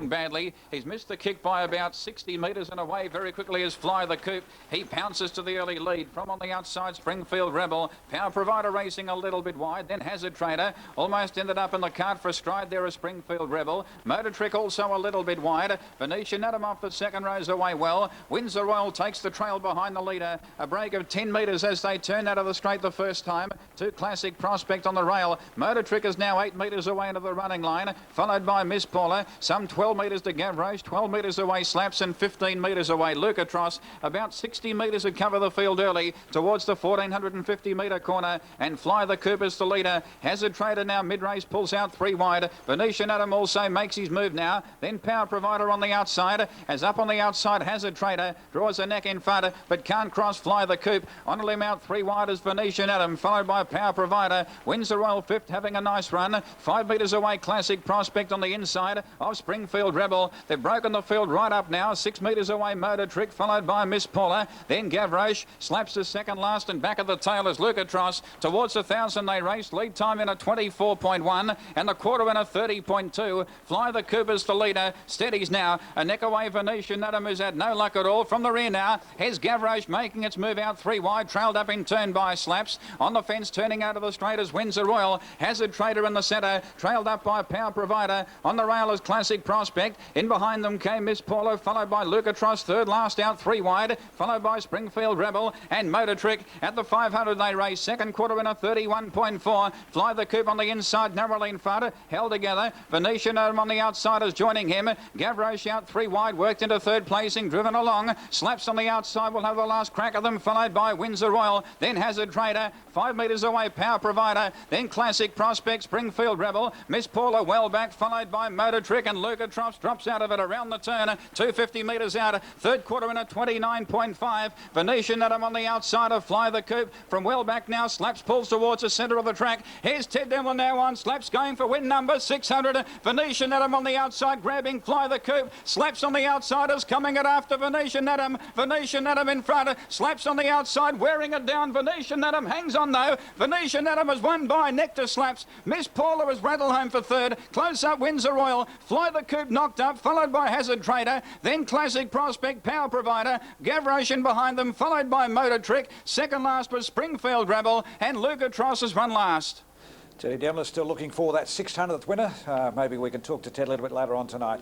starting badly. He's missed the kick by about 60 metres and away very quickly as Fly the Coop. He pounces to the early lead. From on the outside, Springfield Rebel. Power Provider racing a little bit wide. Then Hazard Trader almost ended up in the cart for a stride there as Springfield Rebel. Motor Trick also a little bit wide. Venetian Adam off the second rows away well. Windsor Royal takes the trail behind the leader. A break of 10 metres as they turn out of the straight the first time. Two Classic Prospect on the rail. Motor Trick is now 8 metres away into the running line, followed by Miss Paula. Some 12 metres to Gavroche, 12 metres away Slaps, and 15 metres away Lucatros. About 60 metres to cover the field early towards the 1450 metre corner, and Fly the Coop is the leader. Hazard Trader now mid-race pulls out 3 wide. Venetian Adam also makes his move now. Then Power Provider on the outside. As up on the outside, Hazard Trader draws a neck in front, but can't cross Fly the Coop. On a limb out 3 wide is Venetian Adam, followed by Power Provider. Windsor Royal fifth, having a nice run. 5 metres away, Classic Prospect on the inside of Springfield Rebel. They've broken the field right up now. 6 metres away, Motor Trick, followed by Miss Paula. Then Gavroche slaps the second last, and back at the tail is Lucatros. Towards 1,000 they race. Lead time in a 24.1 and the quarter in a 30.2. Fly the Coop is the leader. Steadies now. A neck away, Venetian Adam, who's had no luck at all. From the rear now, here's Gavroche making its move out 3 wide. Trailed up in turn by Slaps. On the fence, turning out of the straight is Windsor Royal. Hazard Trader in the centre, trailed up by Power Provider. On the rail is Classic Prospect. In behind them came Miss Paulo, followed by Lucatros. Third last out 3 wide, followed by Springfield Rebel and Motor Trick. At the 500 they race. Second quarter in a 31.4. Fly the Coop on the inside, narrowly in front, held together. Venetian Adam on the outside is joining him. Gavroche out 3 wide, worked into third placing, driven along. Slaps on the outside will have the last crack of them, followed by Windsor Royal. Then Hazard Trader, 5 metres away, Power Provider. Then Classic Prospect, Springfield Rebel. Miss Paula well back, followed by Motor Trick, and Lucatros drops out of it around the turn. 250 metres out. Third quarter in a 29.5. Venetian Adam on the outside of Fly the Coop. From well back now, Slaps pulls towards the centre of the track. Here's Ted Demmler now on. Slaps going for win number 600. Venetian Adam on the outside, grabbing Fly the Coop. Slaps on the outside is coming it after Venetian Adam. Venetian Adam in front. Slaps on the outside, wearing it down. Venetian Adam hangs on though. Venetian Adam has won by neck to Slaps. Miss Paula was rattled home for third. Close up Windsor Royal. Fly the Coop knocked up, followed by Hazard Trader. Then Classic Prospect, Power Provider. Gavroche in behind them, followed by Motor Trick. Second last was Springfield Rebel, and Lucatros has run last. Teddy Demmler still looking for that 600th winner. Maybe we can talk to Ted a little bit later on tonight.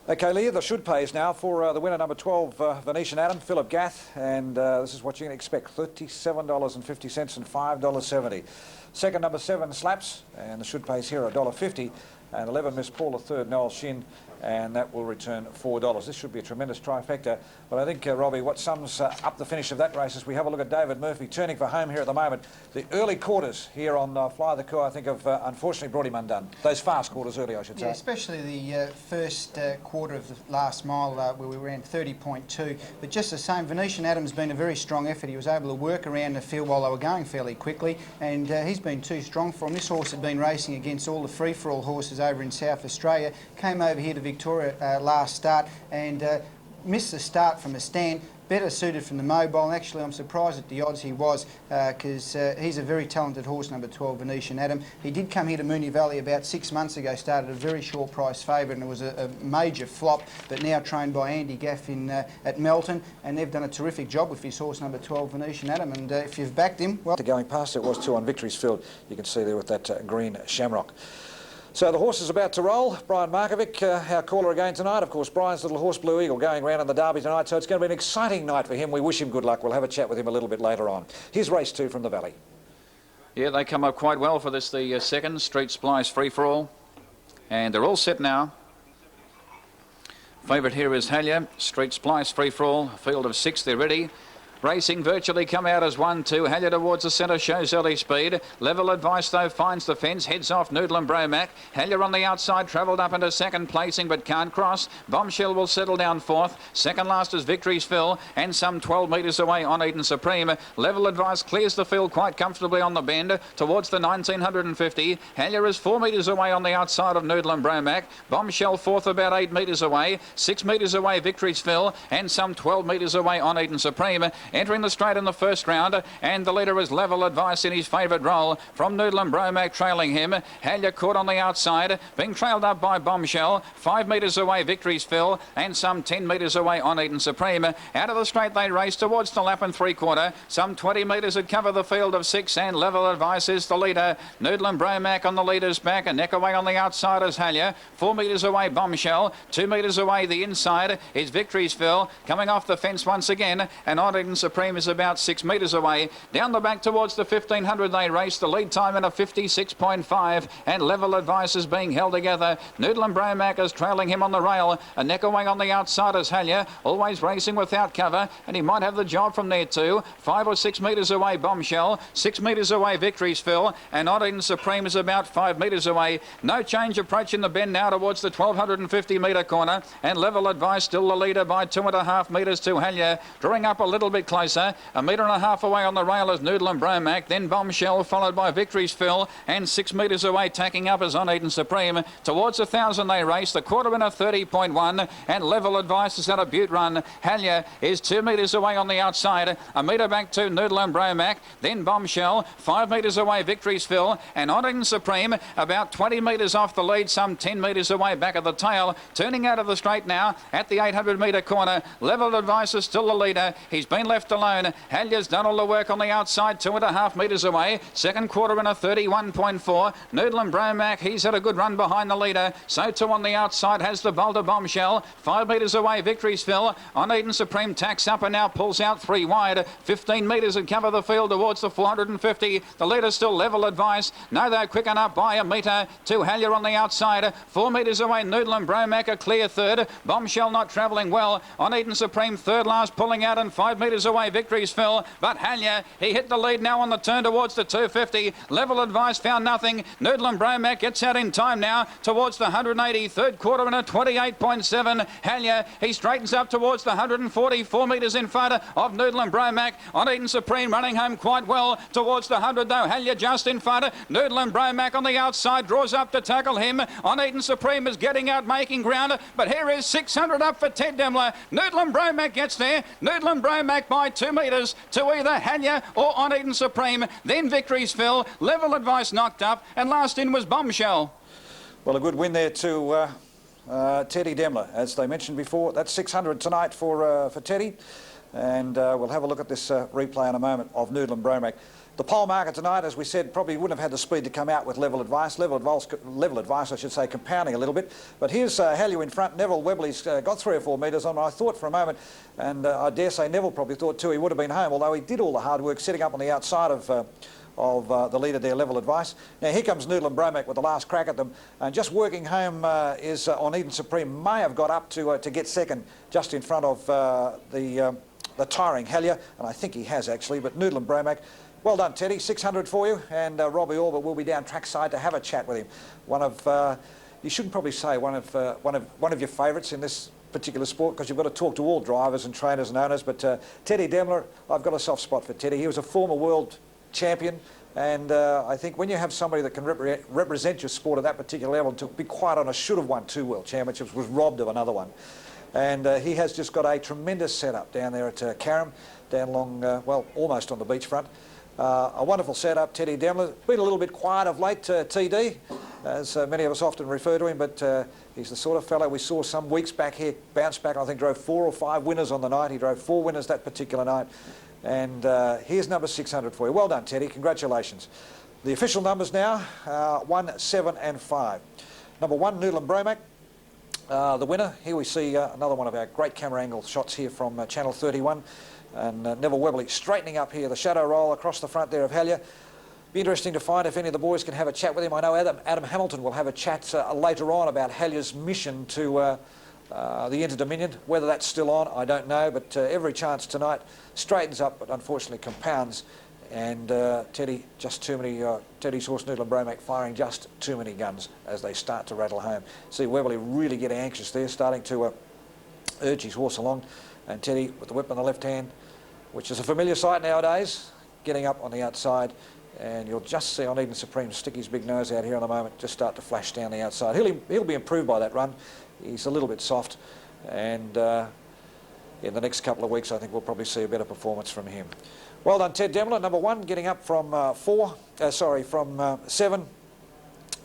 Okay, Leah, the should pays now for the winner number 12, Venetian Adam, Philip Gath, and this is what you can expect, $37.50 and $5.70. Second, number 7, Slaps, and the should pays here $1.50, and 11, Miss Paula, third, Noel Shin, and that will return $4. This should be a tremendous trifecta. But I think, Robbie, what sums up the finish of that race is we have a look at David Murphy turning for home here at the moment. The early quarters here on Fly the Coop, I think, have unfortunately brought him undone. Those fast quarters early, I should say. Yeah, especially the first quarter of the last mile where we ran 30.2. But just the same, Venetian Adam's been a very strong effort. He was able to work around the field while they were going fairly quickly, and he's been too strong for him. This horse had been racing against all the free-for-all horses over in South Australia, came over here to Victoria last start and missed the start from a stand. Better suited from the mobile, and actually I'm surprised at the odds he was because he's a very talented horse, number 12, Venetian Adam. He did come here to Moonee Valley about 6 months ago, started a very short price favourite, and it was a major flop, but now trained by Andy Gaff in, at Melton, and they've done a terrific job with his horse, number 12, Venetian Adam, and if you've backed him, well... Going past it was 2 on Victory's Field, you can see there with that green shamrock. So the horse is about to roll. Brian Markovic, our caller again tonight. Of course, Brian's little horse, Blueagle, going around in the Derby tonight, so it's going to be an exciting night for him. We wish him good luck. We'll have a chat with him a little bit later on. Here's race 2 from the Valley. Yeah, they come up quite well for this, the second, Street Splice Free-for-All. And they're all set now. Favourite here is Halia, Street Splice Free-for-All, field of 6, they're ready. Racing virtually come out as 1-2. Halia towards the centre, shows early speed. Level Advice, though, finds the fence, heads off Noodle and Bromac. Halia on the outside, travelled up into second placing, but can't cross. Bombshell will settle down fourth. Second last is Victory's Fill, and some 12 metres away on Eden Supreme. Level Advice clears the field quite comfortably on the bend towards the 1950. Halia is 4 metres away on the outside of Noodle and Bromac. Bombshell fourth about 8 metres away. 6 metres away Victory's Fill, and some 12 metres away on Eden Supreme. entering the straight in the first round, and the leader is Level Advice in his favourite role from Noodle and Bromac trailing him. Halia caught on the outside, being trailed up by Bombshell. 5 metres away Victory's Fill, and some 10 metres away On Eden Supreme. Out of the straight they race towards the lap and 3/4. Some 20 metres would cover the field of 6, and Level Advice is the leader. Noodle and Bromac on the leader's back, a neck away on the outside is Halia. 4 metres away Bombshell, 2 metres away the inside is Victory's Fill, coming off the fence once again, and On Eden Supreme is about 6 metres away. Down the back towards the 1500 they race, the lead time in a 56.5, and Level Advice is being held together. Noodle and Bromac is trailing him on the rail, a neck away on the outside is Halia, always racing without cover, and he might have the job from there too. 5 or 6 metres away Bombshell, 6 metres away Victory's Fill, and On Eden Supreme is about 5 metres away. No change approaching the bend now towards the 1250 metre corner, and Level Advice still the leader by 2.5 metres to Halia, drawing up a little bit closer. 1.5 metres away on the rail is Noodle and Bromac, then Bombshell followed by Victory's Fill, and 6 metres away tacking up is On Eden Supreme. Towards 1,000 they race, the quarter in a 30.1, and Level Advice is at a butte run. Halia is 2 metres away on the outside, 1 metre back to Noodle and Bromac, then Bombshell, 5 metres away Victory's Fill, and On Eden Supreme about 20 metres off the lead, some 10 metres away back of the tail. Turning out of the straight now at the 800 metre corner, Level Advice is still the leader. He's been left alone. Halia's done all the work on the outside, 2.5 metres away. Second quarter in a 31.4. Noodle and Bromac, he's had a good run behind the leader. So too on the outside has the Boulder Bombshell. 5 metres away Victory's Fill. On Eden Supreme tacks up and now pulls out 3 wide. 15 metres and cover the field towards the 450. The leader's still Level Advice. No, they're quick enough by 1 metre to Halia on the outside. 4 metres away Noodle and Bromac a clear third. Bombshell not travelling well. On Eden Supreme third last pulling out, and 5 metres away Victory's Fill. But Halia, he hit the lead now on the turn towards the 250. Level Advice found nothing. Noodle and Bromac gets out in time now towards the 180. Third quarter in a 28.7. Halia, he straightens up towards the 144 metres in front of Noodle and Bromac. On Eden Supreme running home quite well towards the 100 though. Halia just in front. Noodle and Bromac on the outside draws up to tackle him. On Eden Supreme is getting out, making ground. But here is 600 up for Ted Demmler. Noodle and Bromac gets there. Noodle and Bromac by 2 metres to either Halia or On Eden Supreme. Then Victory's Fill. Level Advice knocked up, and last in was Bombshell. Well, a good win there to Teddy Demmler. As they mentioned before, that's 600 tonight for Teddy. And we'll have a look at this replay in a moment of Noodle and Bromac. The pole market tonight, as we said, probably wouldn't have had the speed to come out with Level Advice. Level Advice, I should say, compounding a little bit. But here's Halia in front. Neville Webley's got 3 or 4 metres on. I thought for a moment, and I dare say Neville probably thought too, he would have been home, although he did all the hard work setting up on the outside of the leader there, Level Advice. Now here comes Noodle and Bromac with the last crack at them, and just working home is On Eden Supreme. May have got up to get second just in front of the tiring Halia, and I think he has actually. But Noodle and Bromac, well done Teddy, 600 for you, and Robbie Orbit will be down trackside to have a chat with him. One of you shouldn't probably say one of your favourites in this particular sport, because you've got to talk to all drivers and trainers and owners. But Teddy Demmler, I've got a soft spot for Teddy. He was a former world champion, and I think when you have somebody that can represent your sport at that particular level, to be quite honest, should have won 2 world championships, was robbed of another one. And he has just got a tremendous setup down there at Carrum, down along, well, almost on the beachfront. A wonderful setup, Teddy Demmler. Been a little bit quiet of late, TD, as many of us often refer to him, but he's the sort of fellow we saw some weeks back here, bounce back, I think drove 4 or 5 winners on the night. He drove 4 winners that particular night. And here's number 600 for you. Well done, Teddy. Congratulations. The official numbers now, 1, 7 and 5. Number 1, Noodle and Bromac. The winner, here we see another one of our great camera angle shots here from Channel 31. And Neville Webley straightening up here, the shadow roll across the front there of Halia. Be interesting to find if any of the boys can have a chat with him. I know Adam Hamilton will have a chat later on about Halia's mission to the Inter-Dominion. Whether that's still on, I don't know, but every chance tonight. Straightens up, but unfortunately compounds. And Teddy, just too many, Teddy's horse Noodle and Bromac firing just too many guns as they start to rattle home. See Webley really getting anxious there, starting to urge his horse along. And Teddy with the whip in the left hand, which is a familiar sight nowadays, getting up on the outside. And you'll just see On Eden Supreme stick his big nose out here in a moment, just start to flash down the outside. He'll be improved by that run. He's a little bit soft, and in the next couple of weeks, I think we'll probably see a better performance from him. Well done, Ted Demmler, number 1, getting up from 7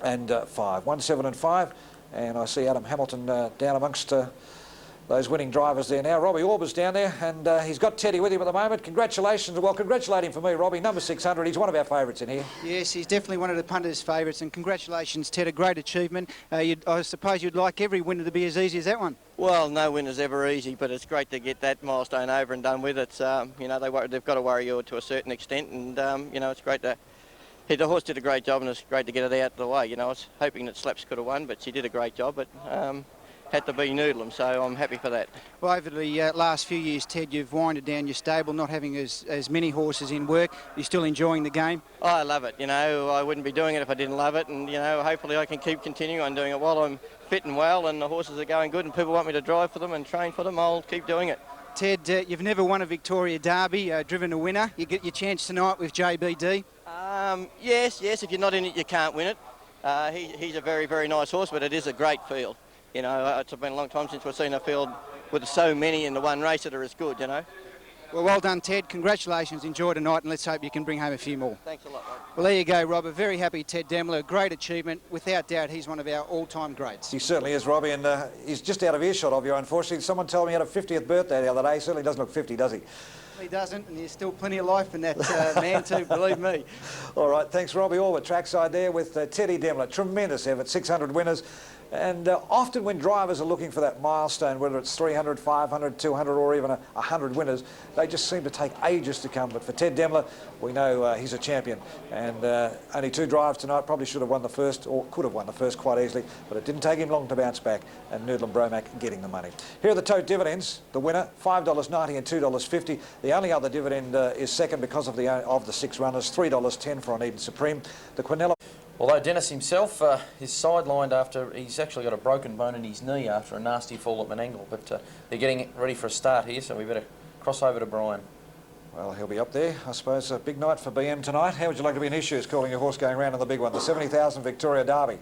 and 5. 1, 7 and 5. And I see Adam Hamilton down amongst those winning drivers there now. Robbie Orber's down there, and he's got Teddy with him at the moment. Congratulations. Well, congratulate him for me, Robbie. Number 600, he's one of our favourites in here. Yes, he's definitely one of the punters' favourites, and congratulations, Ted, a great achievement. I suppose you'd like every winner to be as easy as that one. Well, no winner's ever easy, but it's great to get that milestone over and done with. It's, you know, they've got to worry you to a certain extent, and, you know, it's great to... The horse did a great job, and it's great to get it out of the way. You know, I was hoping that Slaps could have won, but she did a great job, but had to be Noodlem, so I'm happy for that. Well, over the last few years, Ted, you've winded down your stable, not having as many horses in work. You're still enjoying the game? Oh, I love it. You know, I wouldn't be doing it if I didn't love it, and, you know, hopefully I can keep continuing on doing it while I'm fit and well, and the horses are going good, and people want me to drive for them and train for them. I'll keep doing it. Ted, you've never won a Victoria Derby, driven a winner. You get your chance tonight with JBD? Yes, if you're not in it, you can't win it. He's a very, very nice horse, but it is a great field. You know, it's been a long time since we've seen a field with so many in the one race that are as good, you know. Well done, Ted. Congratulations. Enjoy tonight, and let's hope you can bring home a few more. Thanks a lot, mate. Well, there you go, Rob. A very happy Ted Demmler. Great achievement. Without doubt, he's one of our all-time greats. He certainly is, Robbie, and he's just out of earshot of you, unfortunately. Someone told me he had a 50th birthday the other day. He certainly doesn't look 50, does he? He doesn't, and there's still plenty of life in that man too, believe me. All right, thanks, Robbie. All the trackside there with Teddy Demmler. Tremendous effort, 600 winners. And often when drivers are looking for that milestone, whether it's 300, 500, 200 or even 100 winners, they just seem to take ages to come. But for Ted Demmler, we know he's a champion. And only 2 drives tonight, probably should have won the first, or could have won the first quite easily, but it didn't take him long to bounce back, and Noodlem Bromack getting the money. Here are the tote dividends. The winner, $5.90 and $2.50. The only other dividend is second because of the 6 runners, $3.10 for an Eden Supreme. The Quinella... Although Dennis himself is sidelined after he's actually got a broken bone in his knee after a nasty fall at Menangle, but they're getting ready for a start here, so we better cross over to Brian. Well, he'll be up there. I suppose a big night for BM tonight. How would you like to be in his shoes calling your horse going round in the big one, the 70,000 Victoria Derby?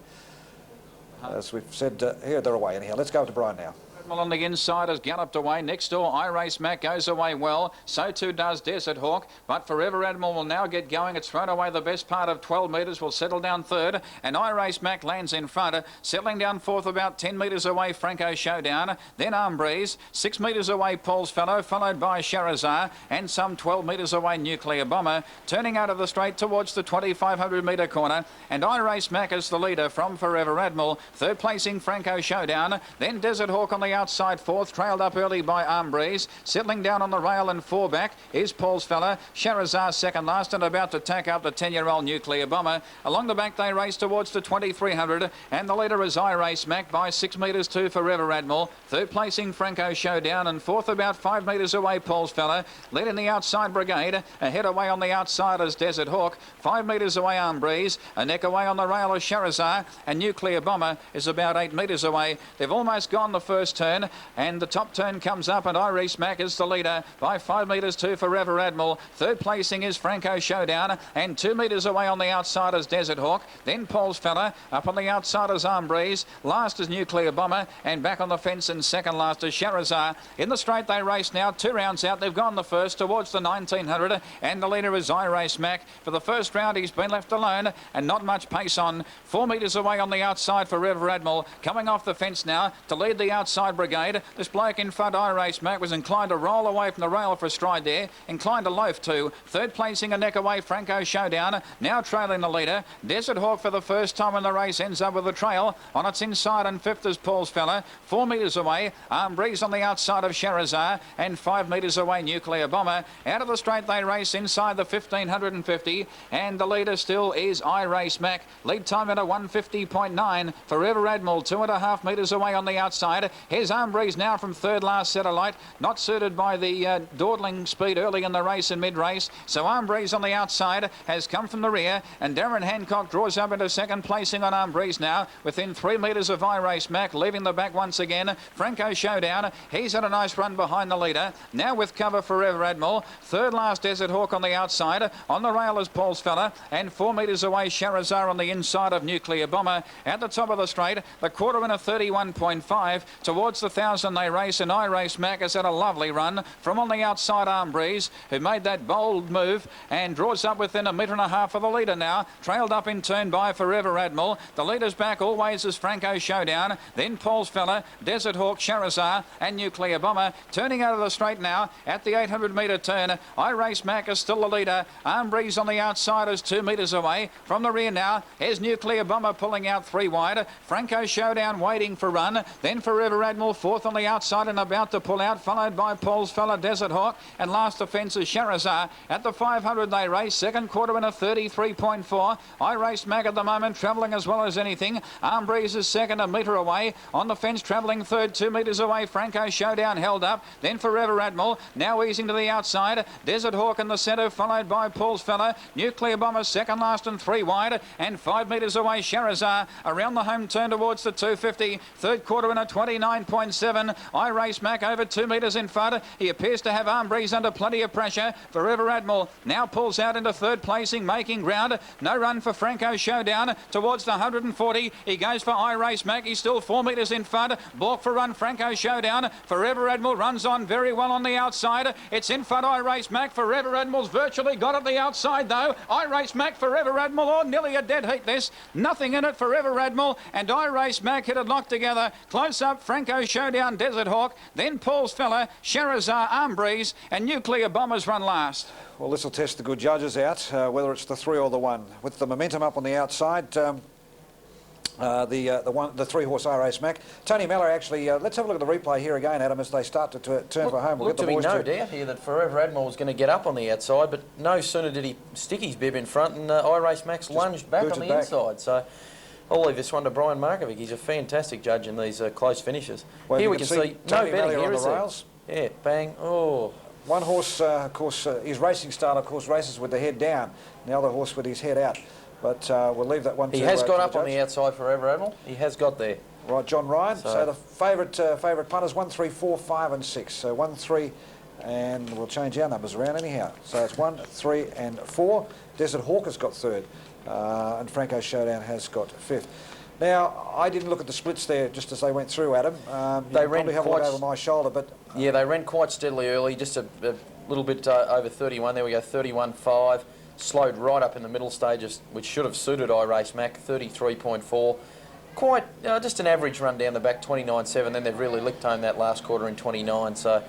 As we've said, here they're away anyhow. Let's go to Brian now. On the inside has galloped away. Next door, iRace Mac goes away well. So too does Desert Hawk. But Forever Admiral will now get going. It's thrown away the best part of 12 metres. Will settle down third. And iRace Mac lands in front. Settling down fourth about 10 metres away, Franco Showdown. Then Arm Breeze. 6 metres away, Paul's Fellow. Followed by Sharazar. And some 12 metres away, Nuclear Bomber. Turning out of the straight towards the 2,500 metre corner. And iRace Mac is the leader from Forever Admiral. Third placing, Franco Showdown. Then Desert Hawk on the outside fourth, trailed up early by Arm Breeze. Settling down on the rail and 4 back is Paul's Fella. Sharazar second last and about to tack up the 10-year-old Nuclear Bomber. Along the back they race towards the 2,300 and the leader is iRace Mac by 6 metres to Forever Admiral. Third placing Franco Showdown and fourth about 5 metres away Paul's Fella. Led in the outside Brigade. Ahead away on the outside is Desert Hawk. 5 metres away Arm Breeze. A neck away on the rail is Sharazar and Nuclear Bomber is about 8 metres away. They've almost gone the first turn. And the top turn comes up and iRace Mac is the leader by 5 metres to Forever Admiral. Third placing is Franco Showdown and 2 metres away on the outside is Desert Hawk. Then Paul's Fella. Up on the outside is Arm Breeze. Last is Nuclear Bomber and back on the fence and second last is Sharazar. In the straight they race now. 2 rounds out. They've gone the first towards the 1900 and the leader is iRace Mac. For the first round he's been left alone and not much pace on. 4 metres away on the outside Forever Admiral. Coming off the fence now to lead the outside Brigade. This bloke in front, iRace Mac, was inclined to roll away from the rail for a stride there. Inclined to loaf too. Third placing a neck away, Franco Showdown. Now trailing the leader. Desert Hawk for the first time in the race ends up with a trail. On its inside and fifth is Paul's Fella. 4 metres away. Arm Breeze on the outside of Sharazar. And 5 metres away, Nuclear Bomber. Out of the straight they race inside the 1,550. And the leader still is iRace Mac. Lead time at a 150.9. Forever Admiral 2.5 metres away on the outside. Here's Arm Breeze now from third last satellite, not suited by the dawdling speed early in the race and mid-race. So Arm Breeze on the outside has come from the rear and Darren Hancock draws up into second placing on Arm Breeze now within 3 metres of iRace Mac, leaving the back once again. Franco Showdown, he's had a nice run behind the leader. Now with cover Forever Admiral. Third last Desert Hawk on the outside. On the rail is Paul's Fella and 4 metres away Sharazar on the inside of Nuclear Bomber. At the top of the straight, the quarter in a 31.5 towards towards the 1,000 they race, and I Race Mac has had a lovely run from on the outside. Arm Breeze, who made that bold move and draws up within 1.5 metres of the leader now, trailed up in turn by Forever Admiral. The leader's back always is Franco Showdown, then Paul's Fella, Desert Hawk, Charizard and Nuclear Bomber. Turning out of the straight now at the 800 metre turn. I Race Mac is still the leader. Arm Breeze on the outside is 2 metres away. From the rear now is Nuclear Bomber pulling out 3 wide. Franco Showdown waiting for run. Then Forever Admiral fourth on the outside and about to pull out, followed by Paul's Fella, Desert Hawk, and last offence is Charizard. At the 500 they race, second quarter in a 33.4. I Race Mac at the moment travelling as well as anything. Arm Breeze is second, 1 metre away. On the fence travelling third, 2 metres away. Franco Showdown held up. Then Forever Admiral now easing to the outside. Desert Hawk in the centre, followed by Paul's Fella. Nuclear Bomber second last and 3 wide, and 5 metres away Charizard around the home turn towards the 250. Third quarter in a 29.7. I Race Mac over 2 metres in front. He appears to have Arm Breeze under plenty of pressure. Forever Admiral now pulls out into third placing, making ground. No run for Franco Showdown towards the 140. He goes for I Race Mac. He's still 4 metres in front. Balk for run Franco Showdown. Forever Admiral runs on very well on the outside. It's in front I Race Mac. Forever Admiral's virtually got it the outside though. I Race Mac, Forever Admiral, oh nearly a dead heat this. Nothing in it, Forever Admiral and I Race Mac hit it locked together. Close up Franco Showdown, Desert Hawk, then Paul's Fella, Charizard, Arm Breeze and Nuclear Bombers run last. Well, this will test the good judges out, whether it's the 3 or the 1. With the momentum up on the outside, the 3-horse I Race Mac. Tony Mellor actually, let's have a look at the replay here again, Adam, as they start to turn for home. We'll get to be no doubt here that Forever Admiral was going to get up on the outside, but no sooner did he stick his bib in front and I Race Max lunged back on the inside. So I'll leave this one to Brian Markovic. He's a fantastic judge in these close finishes. Well, here we can see no betting here, is there? Yeah, bang. Oh. One horse, of course, his racing style, of course, races with the head down. The other horse with his head out. But we'll leave that one to He has got up on the outside, Forever Admiral. He has got there. Right, John Ryan. So the favourite punters, 1, 3, 4, 5 and 6. So 1, 3, and we'll change our numbers around anyhow. So it's 1, 3 and 4. Desert Hawk has got third. And Franco Showdown has got fifth. Now, I didn't look at the splits there just as they went through, Adam. They ran probably have a look over my shoulder, but... Yeah, they ran quite steadily early, just a little bit over 31. There we go, 31.5. Slowed right up in the middle stages, which should have suited I Race Mac, 33.4. Quite, just an average run down the back, 29.7. Then they've really licked home that last quarter in 29. So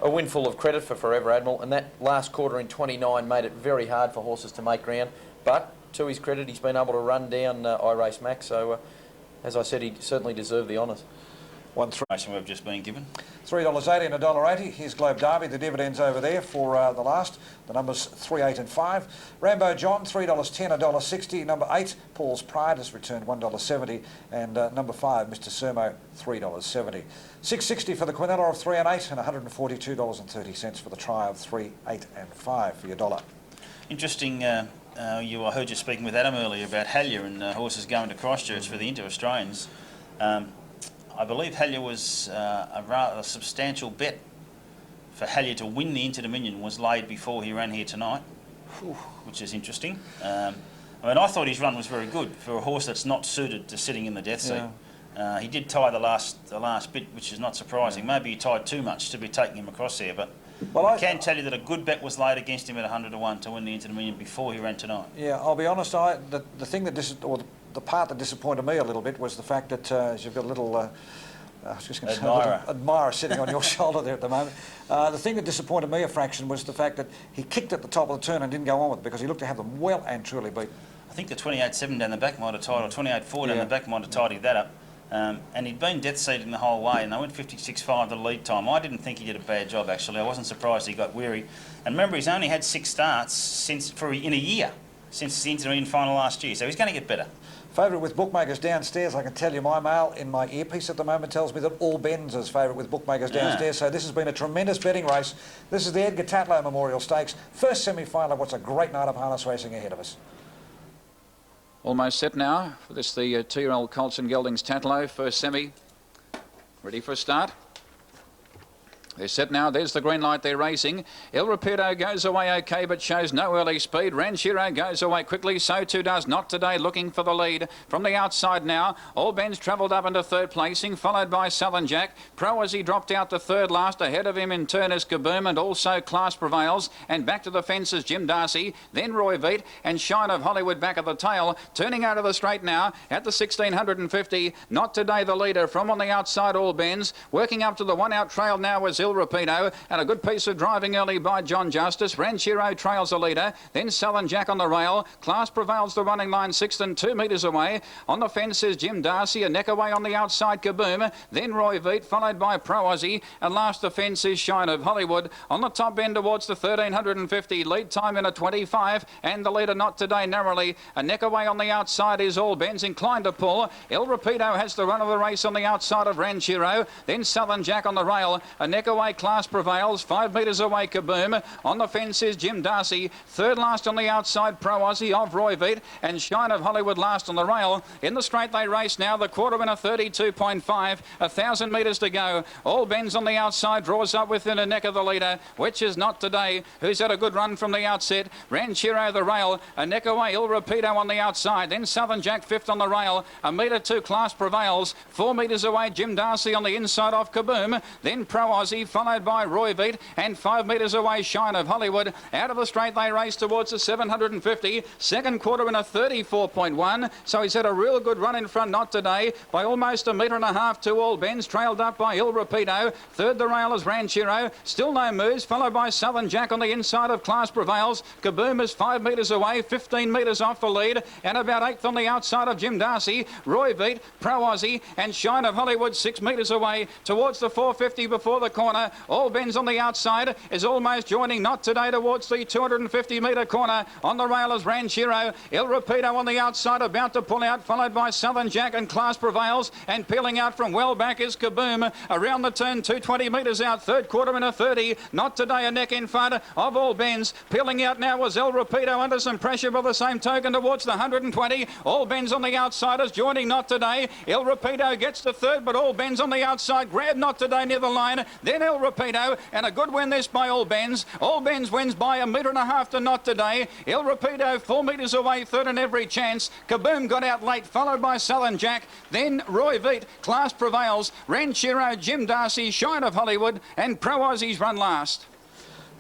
a windfall of credit for Forever Admiral. And that last quarter in 29 made it very hard for horses to make ground. But to his credit, he's been able to run down I Race Mac. So, as I said, he certainly deserved the honours. 1, 3. We've just been given. $3.80 and $1.80. Here's Globe Derby. The dividends over there for the last. The numbers 3, 8 and 5. Rambo John, $3.10, $1.60. Number 8, Paul's Pride, has returned $1.70. And number 5, Mr. Sermo, $3.70. $6.60 for the Quinella of 3 and 8, and $142.30 for the try of 3, 8 and 5 for your dollar. Interesting. I heard you speaking with Adam earlier about Hallier and horses going to Christchurch for the Inter-Australians. I believe Hallier was a rather substantial bet for Hallier to win the Inter-Dominion was laid before he ran here tonight, which is interesting. I mean, I thought his run was very good for a horse that's not suited to sitting in the death seat. Yeah. He did tie the last bit, which is not surprising. Yeah. Maybe he tied too much to be taking him across there, but I can tell you that a good bet was laid against him at 100 to 1 to win the Inter-Dominion before he ran tonight. Yeah, I'll be honest. The thing that the part that disappointed me a little bit was the fact that as you've got a little, I was just going to say, a little admirer sitting on your shoulder there at the moment. The thing that disappointed me a fraction was the fact that he kicked at the top of the turn and didn't go on with it because he looked to have them well and truly beat. I think the 28.7 down the back might have tied, or 28.4 down the back might have tidied that up. And he'd been death seating the whole way, and they went 56.5 the lead time. I didn't think he did a bad job, actually. I wasn't surprised he got weary. And remember, he's only had 6 starts in a year since the Inter-Dominion final last year, so he's going to get better. Favourite with bookmakers downstairs. I can tell you my mail in my earpiece at the moment tells me that all Ben's is favourite with bookmakers downstairs. So this has been a tremendous betting race. This is the Edgar Tatlow Memorial Stakes. First semi-final of what's a great night of harness racing ahead of us. Almost set now for this, the 2-year-old Colts and Geldings Tatlow. First semi, ready for a start. They're set now. There's the green light. They're racing. Il Rapido goes away okay, but shows no early speed. Ranchero goes away quickly. So too does Not Today, looking for the lead. From the outside now, All Ben's travelled up into third placing, followed by Southern Jack. Pro as he dropped out to third last. Ahead of him in turn is Kaboom, and also Class Prevails. And back to the fences, Jim Darcy. Then Roy Veet and Shine of Hollywood back at the tail. Turning out of the straight now at the 1650. Not Today, the leader. From on the outside, All Ben's. Working up to the one-out trail now was Il Rapido, and a good piece of driving early by John Justice. Ranchero trails the leader, then Southern Jack on the rail. Class Prevails the running line, 6 and 2 metres away. On the fence is Jim Darcy, a neck away on the outside, Kaboom. Then Roy Veet, followed by Pro Aussie, and last the fence is Shine of Hollywood. On the top end towards the 1350, lead time in a 25, and the leader Not Today narrowly. A neck away on the outside is All Ben's, inclined to pull. Il Rapido has the run of the race on the outside of Ranchero, then Southern Jack on the rail. A neck away, Class Prevails, 5 metres away, Kaboom. On the fence is Jim Darcy. Third last on the outside, Pro Aussie of Roy Veet, and Shine of Hollywood last on the rail. In the straight they race now, the quarter winner 32.5, 1,000 metres to go. All Ben's on the outside, draws up within a neck of the leader, which is Not Today, who's had a good run from the outset. Ranchero the rail, a neck away, Il Rapido on the outside, then Southern Jack fifth on the rail. A metre to Class Prevails, 4 metres away, Jim Darcy on the inside of Kaboom, then Pro Aussie, followed by Roy Veet, and 5 metres away, Shine of Hollywood. Out of the straight they race towards the 750. Second quarter in a 34.1, so he's had a real good run in front, Not Today, by almost a metre and a half to All Ben's, trailed up by Il Rapido. Third the rail is Ranchero, still no moves, followed by Southern Jack on the inside of Class Prevails. Kaboom is 5 metres away, 15 metres off the lead, and about 8th on the outside of Jim Darcy. Roy Veet, Pro Aussie, and Shine of Hollywood 6 metres away towards the 450 before the corner. All Ben's on the outside, is almost joining Not Today towards the 250 metre corner. On the rail is Ranchero. Il Rapido on the outside, about to pull out, followed by Southern Jack and Class Prevails. And peeling out from well back is Kaboom. Around the turn, 220 metres out, third quarter in a 30. Not Today, a neck in front of All Ben's. Peeling out now was Il Rapido under some pressure by the same token towards the 120. All Ben's on the outside is joining Not Today. Il Rapido gets to third, but All Ben's on the outside. Grab Not Today near the line. Then Il Rapido, and a good win this by All Ben's. All Ben's wins by a metre and a half to Not Today. Il Rapido 4 metres away, third in every chance. Kaboom got out late, followed by Southern Jack. Then Roy Veet, Class Prevails, Ranchero, Jim Darcy, Shine of Hollywood, and Pro Aussie's run last.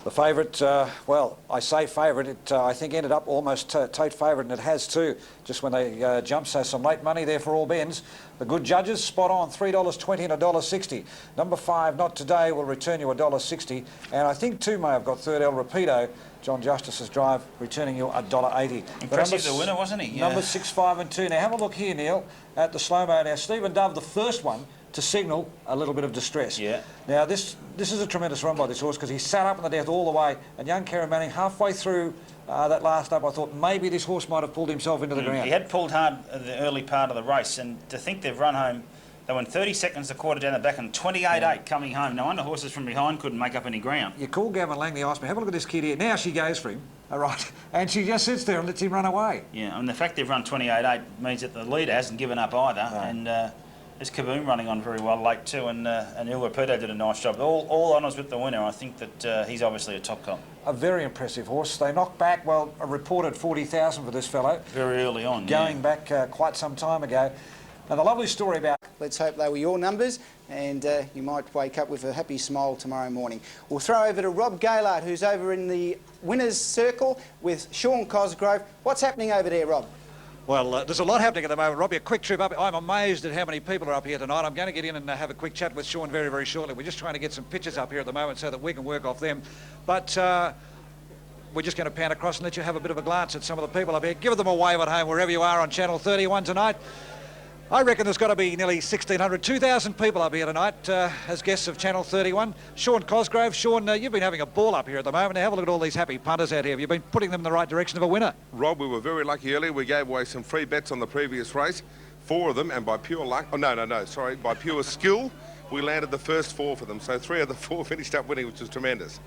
The favourite, well, I say favourite, it I think ended up almost Tate favourite, and it has too, just when they jumped. So some late money there for All Ben's. The good judges, spot on, $3.20 and $1.60. Number 5, Not Today, will return you $1.60. And I think 2 may have got third, El Rapido, John Justice's drive, returning you $1.80. Impressive, the winner, wasn't he? Number 6, 5 and 2. Now have a look here, Neil, at the slow-mo. Now Stephen Dove, the first one, to signal a little bit of distress. Yeah. Now this is a tremendous run by this horse, because he sat up in the death all the way, and young Karen Manning halfway through that last up, I thought maybe this horse might have pulled himself into the ground. He had pulled hard the early part of the race, and to think they've run home, they went 30 seconds a quarter down the back and 28.8 coming home. No wonder horses from behind couldn't make up any ground. You call Gavin Langley, asked me, have a look at this kid here. Now she goes for him, all right, and she just sits there and lets him run away. Yeah, and the fact they've run 28.8 means that the leader hasn't given up either, No. and there's Kaboom running on very well late too, and Il Rapido did a nice job. All honours with the winner. I think that he's obviously a top cop. A very impressive horse. They knocked back, well, a reported 40,000 for this fellow. Very early on, Going back quite some time ago. And the lovely story about... Let's hope they were your numbers, and you might wake up with a happy smile tomorrow morning. We'll throw over to Rob Gaylard, who's over in the winner's circle with Sean Cosgrove. What's happening over there, Rob? Well, there's a lot happening at the moment, Robbie. A quick trip up. I'm amazed at how many people are up here tonight. I'm going to get in and have a quick chat with Sean very, very shortly. We're just trying to get some pictures up here at the moment so that we can work off them. But we're just going to pan across and let you have a bit of a glance at some of the people up here. Give them a wave at home wherever you are on Channel 31 tonight. I reckon there's got to be nearly 1,600, 2,000 people up here tonight as guests of Channel 31. Sean Cosgrove. Sean, you've been having a ball up here at the moment. Now have a look at all these happy punters out here. Have you been putting them in the right direction of a winner? Rob, we were very lucky earlier. We gave away some free bets on the previous race, 4 of them, and by pure luck, by pure skill, we landed the first 4 for them. So 3 of the 4 finished up winning, which was tremendous.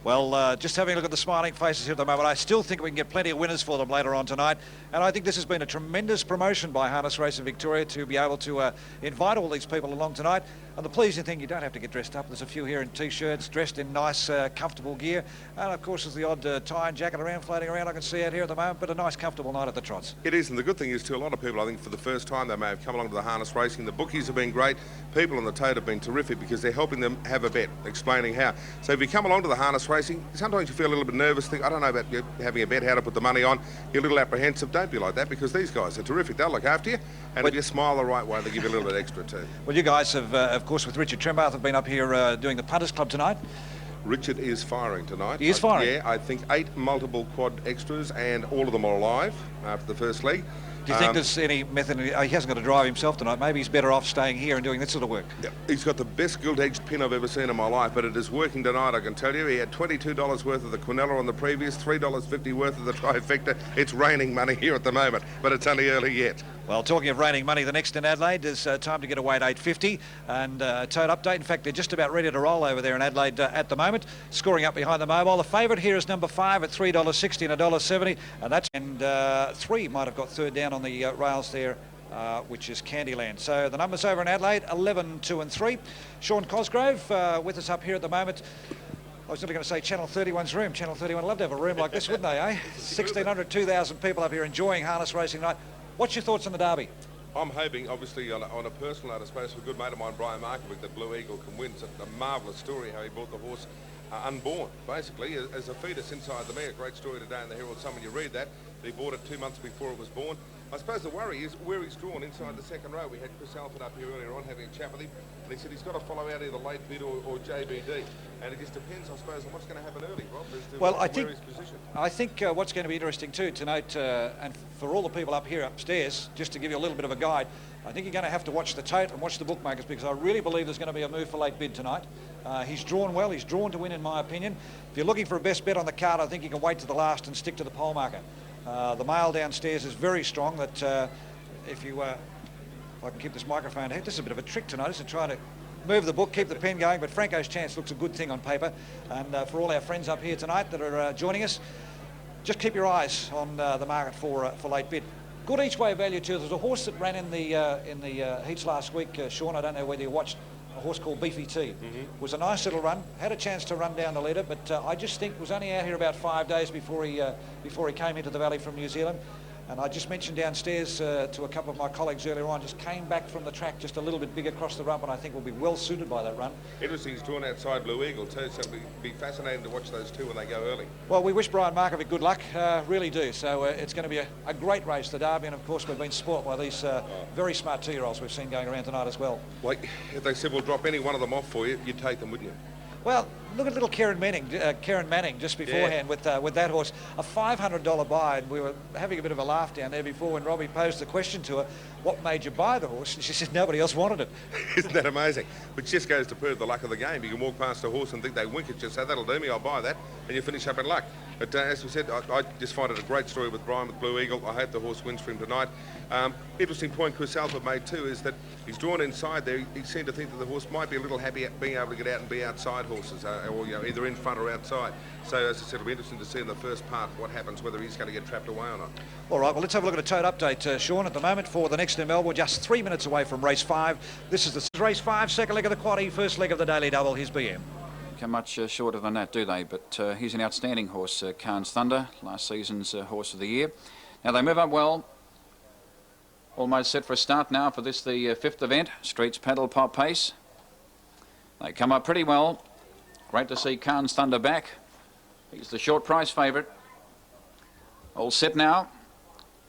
Well, just having a look at the smiling faces here at the moment, I still think we can get plenty of winners for them later on tonight. And I think this has been a tremendous promotion by Harness Racing Victoria to be able to invite all these people along tonight. And the pleasing thing, you don't have to get dressed up. There's a few here in T-shirts, dressed in nice, comfortable gear. And, of course, there's the odd tie and jacket floating around I can see out here at the moment, but a nice, comfortable night at the trots. It is, and the good thing is, too, a lot of people, I think, for the first time, they may have come along to the harness racing. The bookies have been great. People on the tote have been terrific because they're helping them have a bet, explaining how. So if you come along to the harness racing, sometimes you feel a little bit nervous, think, I don't know about having a bet, how to put the money on. You're a little apprehensive. Don't be like that, because these guys are terrific. They'll look after you, and if you smile the right way, they give you a little bit extra too. Well, you guys have, of course, with Richard Trembath, have been up here doing the Punters Club tonight. Richard is firing tonight. He is firing? Yeah, I think 8 multiple quad extras, and all of them are alive after the first leg. Do you think there's any method? He hasn't got to drive himself tonight. Maybe he's better off staying here and doing this sort of work. Yeah, he's got the best gilt-edged pin I've ever seen in my life, but it is working tonight, I can tell you. He had $22 worth of the Quinella on the previous, $3.50 worth of the trifecta. It's raining money here at the moment, but it's only early yet. Well, talking of raining money, the next in Adelaide is time to get away at 8.50 and tote update. In fact, they're just about ready to roll over there in Adelaide at the moment, scoring up behind the mobile. The favourite here is number 5 at $3.60 and $1.70, and that's 3 might have got third down on the rails there, which is Candyland. So the numbers over in Adelaide, 11, 2 and 3. Sean Cosgrove with us up here at the moment. I was nearly going to say Channel 31's room. Channel 31 would love to have a room like this, wouldn't they, eh? 1,600, 2,000 people up here enjoying harness racing tonight. What's your thoughts on the Derby? I'm hoping, obviously, on a personal note, I suppose, for a good mate of mine, Brian Markovic, that Blueagle can win. It's a marvellous story how he bought the horse unborn, basically, as a fetus inside the mare. A great story today in the Herald Sun when you read that. He bought it 2 months before it was born. I suppose the worry is where he's drawn inside the second row. We had Chris Alford up here earlier on having a chat with him, and he said he's got to follow out either late bid or JBD. And it just depends, I suppose, on what's going to happen early, Rob, as to well, where he's positioned. I think what's going to be interesting too to note, and for all the people up here upstairs, just to give you a little bit of a guide, I think you're going to have to watch the tote and watch the bookmakers, because I really believe there's going to be a move for late bid tonight. He's drawn well. He's drawn to win, in my opinion. If you're looking for a best bet on the card, I think you can wait to the last and stick to the pole marker. The mail downstairs is very strong. That if I can keep this microphone here, this is a bit of a trick tonight, isn't it? Trying to move the book, keep the pen going, but Franco's Chance looks a good thing on paper. And for all our friends up here tonight that are joining us, just keep your eyes on the market for late bid. Good each way value too. There's a horse that ran in the heats last week, Sean. I don't know whether you watched. A horse called Beefy T. Was a nice little run. Had a chance to run down the leader, but I just think was only out here about 5 days before he came into the valley from New Zealand. And I just mentioned downstairs to a couple of my colleagues earlier on, just came back from the track just a little bit bigger across the rump, and I think will be well suited by that run. Interesting, he's drawn outside Blueagle too, so it'll be fascinating to watch those two when they go early. Well, we wish Brian Markovic good luck, really do. So it's going to be a great race, the Derby, and of course we've been spoilt by these very smart 2-year-olds we've seen going around tonight as well. Like, if they said we'll drop any one of them off for you, you'd take them, wouldn't you? Well, look at little Karen Manning just beforehand with that horse. A $500 buy, and we were having a bit of a laugh down there before when Robbie posed the question to her, what made you buy the horse? And she said nobody else wanted it. Isn't that amazing? But just goes to prove the luck of the game. You can walk past a horse and think they wink at you, so that'll do me, I'll buy that, and you finish up in luck. But as we said, I just find it a great story with Brian with Blueagle. I hope the horse wins for him tonight. Interesting point Chris Alford made too is that he's drawn inside there. He seemed to think that the horse might be a little happy at being able to get out and be outside horses, or either in front or outside. So as I said, it'll be interesting to see in the first part what happens, whether he's going to get trapped away or not. All right, well, let's have a look at a tote update, Sean, at the moment for the next in Melbourne, just 3 minutes away from race 5. This is the race 5, second leg of the quaddie, first leg of the daily double. Here's BM. Come much shorter than that, do they? But he's an outstanding horse, Khan's Thunder, last season's horse of the year. Now they move up well. Almost set for a start now for this, the 5th event, Streets Paddle Pop Pace. They come up pretty well. Great to see Khan's Thunder back. He's the short price favourite. All set now.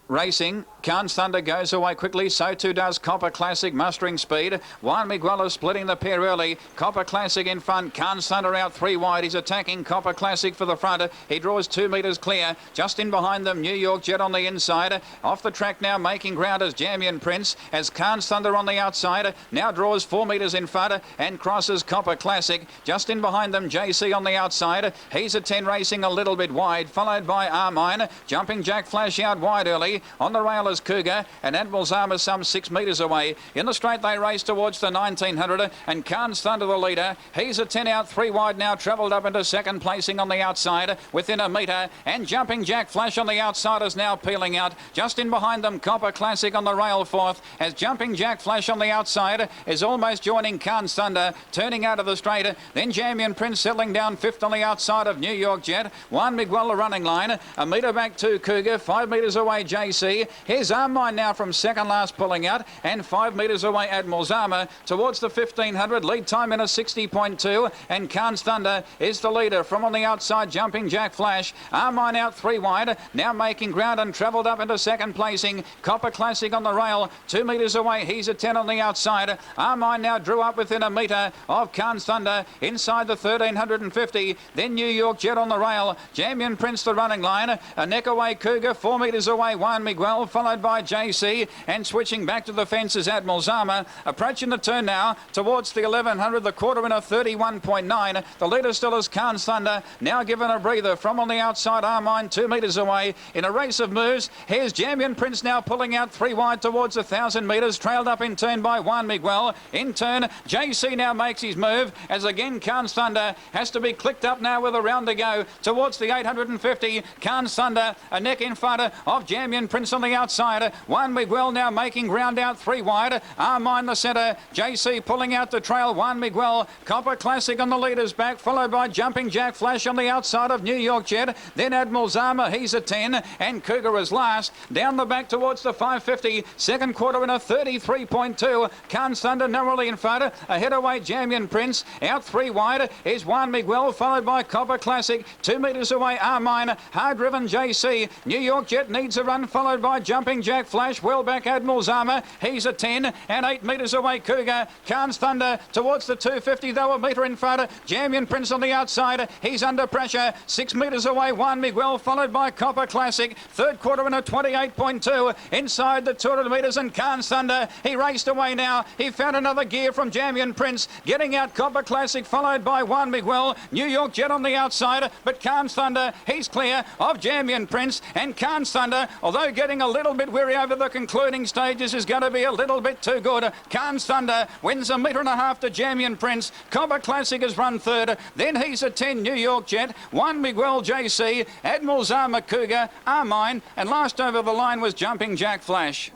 Racing, Khan's Thunder goes away quickly, so too does Copper Classic, mustering speed. Juan Miguel is splitting the pair early. Copper Classic in front, Khan's Thunder out 3 wide. He's attacking Copper Classic for the front. He draws 2 metres clear. Just in behind them, New York Jet on the inside. Off the track now, making ground as Jamian Prince, as Khan's Thunder on the outside. Now draws 4 metres in front and crosses Copper Classic. Just in behind them, JC on the outside. He's a 10 racing a little bit wide, followed by Armine. Jumping Jack Flash out wide early. On the rail is Cougar, and Admiral's Armour some 6 metres away. In the straight they race towards the 1900, and Khan's Thunder the leader. He's a 10 out, 3 wide now, travelled up into second placing on the outside within a metre, and Jumping Jack Flash on the outside is now peeling out. Just in behind them, Copper Classic on the rail fourth, as Jumping Jack Flash on the outside is almost joining Khan's Thunder, turning out of the straight. Then Jamian Prince settling down fifth on the outside of New York Jet. Juan Miguel the running line, a metre back to Cougar, 5 metres away JC. Here's Armine now from second last pulling out, and 5 metres away Admiral's Armour towards the 1500. Lead time in a 60.2, and Khan's Thunder is the leader from on the outside. Jumping Jack Flash, Armine out 3 wide, now making ground and travelled up into second placing. Copper Classic on the rail, 2 metres away. He's a 10 on the outside. Armine now drew up within a metre of Khan's Thunder inside the 1350. Then New York Jet on the rail. Jamian Prince the running line. A neck away Cougar, 4 metres away Juan Miguel, followed by JC, and switching back to the fences Admiral's Armour. Approaching the turn now towards the 1100, the quarter in a 31.9. The leader still is Khan's Thunder, now given a breather from on the outside. Armine 2 metres away in a race of moves. Here's Jamian Prince now pulling out 3 wide towards 1,000 metres, trailed up in turn by Juan Miguel. In turn, JC now makes his move, as again Khan's Thunder has to be clicked up now with a round to go towards the 850. Khan's Thunder a neck in front of Jamian Prince on the outside. Juan Miguel now making ground out 3 wide. Armine the centre, JC pulling out the trail. Juan Miguel, Copper Classic on the leader's back, followed by Jumping Jack Flash on the outside of New York Jet. Then Admiral's Armour, he's a 10, and Cougar is last. Down the back towards the 550, second quarter in a 33.2. Khan's Thunder narrowly in front, ahead away Jamian Prince, out 3 wide is Juan Miguel, followed by Copper Classic, 2 metres away Armine, hard-driven JC. New York Jet needs a run, followed by Jumping Jack Flash, well back Admiral's Armour, he's a 10, and 8 metres away Cougar. Khan's Thunder towards the 250, though a metre in front. Jamian Prince on the outside, he's under pressure, 6 metres away Juan Miguel, followed by Copper Classic, third quarter in a 28.2, inside the 200 metres, and Khan's Thunder, he raced away now, he found another gear from Jamian Prince, getting out Copper Classic, followed by Juan Miguel. New York Jet on the outside, but Khan's Thunder, he's clear of Jamian Prince, and Khan's Thunder, although getting a little bit weary over the concluding stages, is going to be a little bit too good. Khan's Thunder wins 1.5 metres to Jamian Prince. Copper Classic has run third, then he's a 10 New York Jet, Juan Miguel JC, Admiral's Armour Cougar, Armine, and last over the line was Jumping Jack Flash.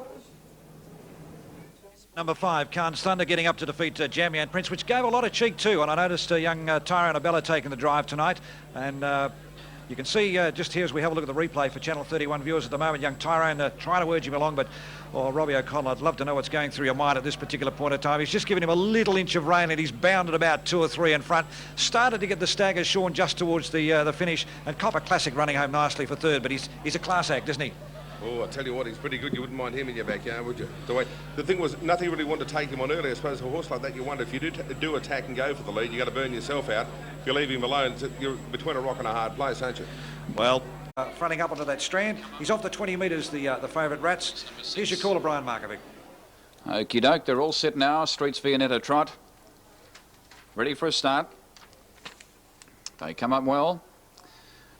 Number 5, Khan's Thunder getting up to defeat Jamian Prince, which gave a lot of cheek too. And I noticed young Tyrone Abella taking the drive tonight. And you can see just here as we have a look at the replay for Channel 31 viewers at the moment, young Tyrone trying to urge him along, but Robbie O'Connell, I'd love to know what's going through your mind at this particular point of time. He's just given him a little inch of rain and he's bounded about 2 or 3 in front. Started to get the staggers shorn just towards the finish, and Copper Classic running home nicely for third, but he's a class act, isn't he? Oh, I tell you what, he's pretty good. You wouldn't mind him in your backyard, would you? The thing was, nothing really wanted to take him on early. I suppose a horse like that, you wonder if you do attack and go for the lead, you got to burn yourself out. If you leave him alone, you're between a rock and a hard place, aren't you? Well, fronting up onto that strand, he's off the 20 metres, the favourite Rats. Here's your caller, Brian Markovic. Okie doke, they're all set now. Streets Viennetta trot. Ready for a start. They come up well.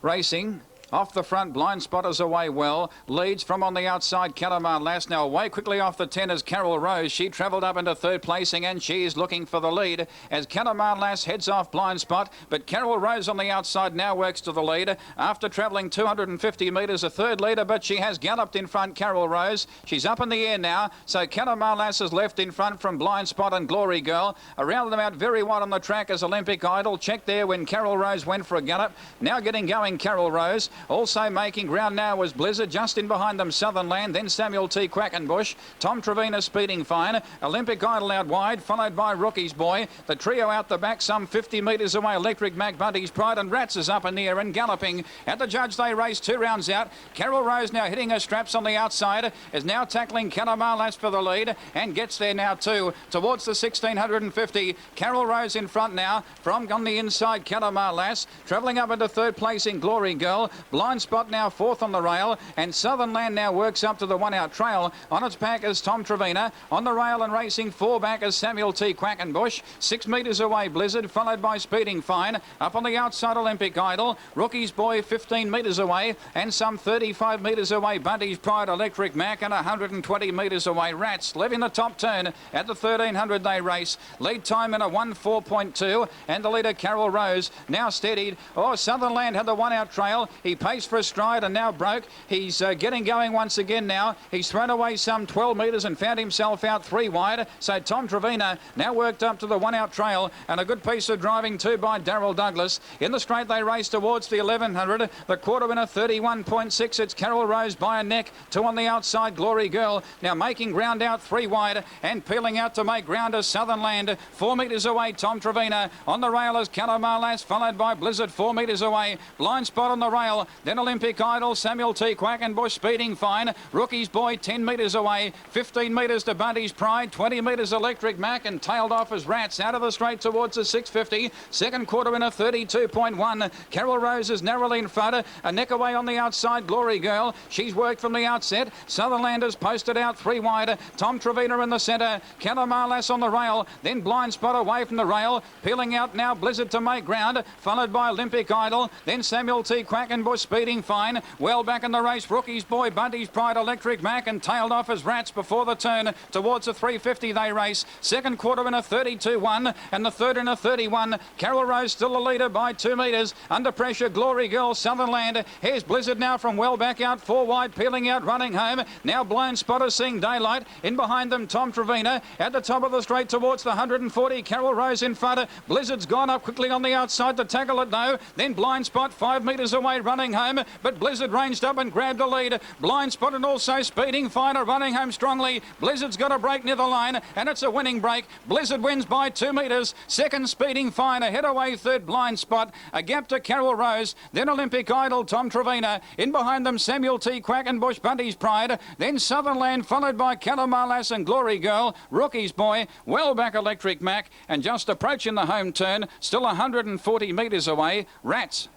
Racing. Off the front, Blind Spotters away well. Leads from on the outside, Calamar Lass. Now away quickly off the 10 is Carol Rose. She travelled up into third placing and she is looking for the lead as Calamar Lass heads off Blind Spot. But Carol Rose on the outside now works to the lead. After travelling 250 metres, a third leader, but she has galloped in front, Carol Rose. She's up in the air now. So Calamar Lass is left in front from Blind Spot and Glory Girl. Around them out very wide on the track as Olympic Idol. Checked there when Carol Rose went for a gallop. Now getting going, Carol Rose. Also making ground now was Blizzard, just in behind them Southern Land, then Samuel T. Quackenbush, Tom Trevina speeding fine, Olympic Idol out wide, followed by Rookie's Boy, the trio out the back some 50 metres away, Electric Mac Bunty's Pride, and Rats is up in the air and galloping. At the judge they race 2 rounds out. Carol Rose now hitting her straps on the outside, is now tackling Calamar Lass for the lead and gets there now too, towards the 1650. Carol Rose in front now, from on the inside Calamar Lass, travelling up into third place in Glory Girl, Blind Spot now fourth on the rail, and Southern Land now works up to the one-out trail. On its back is Tom Trevena. On the rail and racing four back is Samuel T. Quackenbush. 6 metres away Blizzard, followed by Speeding Fine. Up on the outside Olympic Idol. Rookie's Boy 15 metres away, and some 35 metres away Bunty's Pride Electric Mac, and 120 metres away Rats. Leaving the top turn at the 1300 they race. Lead time in a 1:4.2, and the leader Carol Rose now steadied. Oh, Southern Land had the one-out trail. He paced for a stride and now broke. He's getting going once again now. He's thrown away some 12 metres and found himself out 3 wide. So Tom Trevena now worked up to the one-out trail, and a good piece of driving too by Darryl Douglas. In the straight they race towards the 1100. The quarter winner 31.6. It's Carol Rose by a neck. 2 on the outside, Glory Girl. Now making ground out 3 wide and peeling out to make ground as Southern Land. 4 metres away, Tom Trevena. On the rail is Calamarlas, followed by Blizzard 4 metres away. Blind Spot on the rail. Then Olympic Idol, Samuel T. Quackenbush, Speeding Fine. Rookie's Boy 10 metres away. 15 metres to Bunty's Pride. 20 metres Electric Mac, and tailed off as Rats out of the straight towards the 650. Second quarter winner 32.1. Carol Rose is narrowly in front. A neck away on the outside, Glory Girl. She's worked from the outset. Southern Land has posted out 3 wide. Tom Trevena in the centre. Calamarlas on the rail. Then Blind Spot away from the rail. Peeling out now Blizzard to make ground, followed by Olympic Idol. Then Samuel T. Quackenbush, Speeding Fine. Well back in the race, Rookie's Boy, Bunty's Pride, Electric Mac, and tailed off as Rats before the turn towards the 350 they race. Second quarter in a 32.1, and the third in a 31. Carol Rose still the leader by 2 metres. Under pressure, Glory Girl, Southern Land. Here's Blizzard now from well back out, 4 wide, peeling out, running home. Now Blind Spot is seeing daylight. In behind them, Tom Trevena. At the top of the straight towards the 140, Carol Rose in front. Blizzard's gone up quickly on the outside to tackle it now. Then Blind Spot 5 metres away, running home. But Blizzard ranged up and grabbed the lead. Blind Spot and also Speeding Fine are running home strongly. Blizzard's got a break near the line, and it's a winning break. Blizzard wins by 2 metres. Second, Speeding Fine. Ahead away, third, Blind Spot. A gap to Carol Rose. Then Olympic Idol, Tom Trevena. In behind them, Samuel T. Quackenbush, Bunty's Pride. Then Southern Land, followed by Calamarlas and Glory Girl. Rookie's Boy, well back Electric Mac, and just approaching the home turn, still 140 metres away, Rats.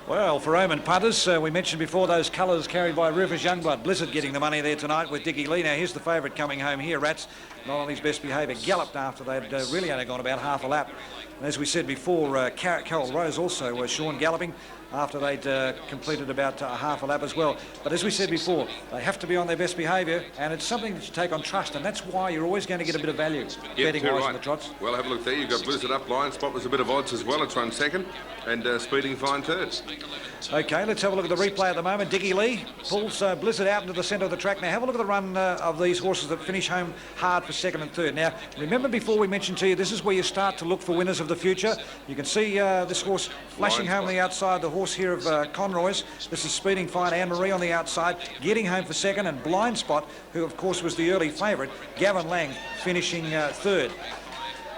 Well, for Omen punters, we mentioned before those colours carried by Rufus Youngblood. Blizzard getting the money there tonight with Dickie Lee. Now, here's the favourite coming home here. Rats, not on his best behaviour, galloped after they'd really only gone about half a lap. And as we said before, Carol Rose also, Sean galloping after they'd completed about half a lap as well. But as we said before, they have to be on their best behaviour, and it's something that you take on trust, and that's why you're always going to get a bit of value betting-wise right. on the trots. Well, have a look there. You've got Blizzard up, Blind Spot was a bit of odds as well. It's run second, and Speeding Fine third. OK, let's have a look at the replay at the moment. Dickie Lee pulls Blizzard out into the centre of the track. Now, have a look at the run of these horses that finish home hard for second and third. Now, remember before we mentioned to you, this is where you start to look for winners of the future. You can see this horse flashing home on the outside, the horse here of Conroy's. This is Speeding Fine, Anne-Marie on the outside, getting home for second, and Blind Spot, who of course was the early favourite, Gavin Lang, finishing third.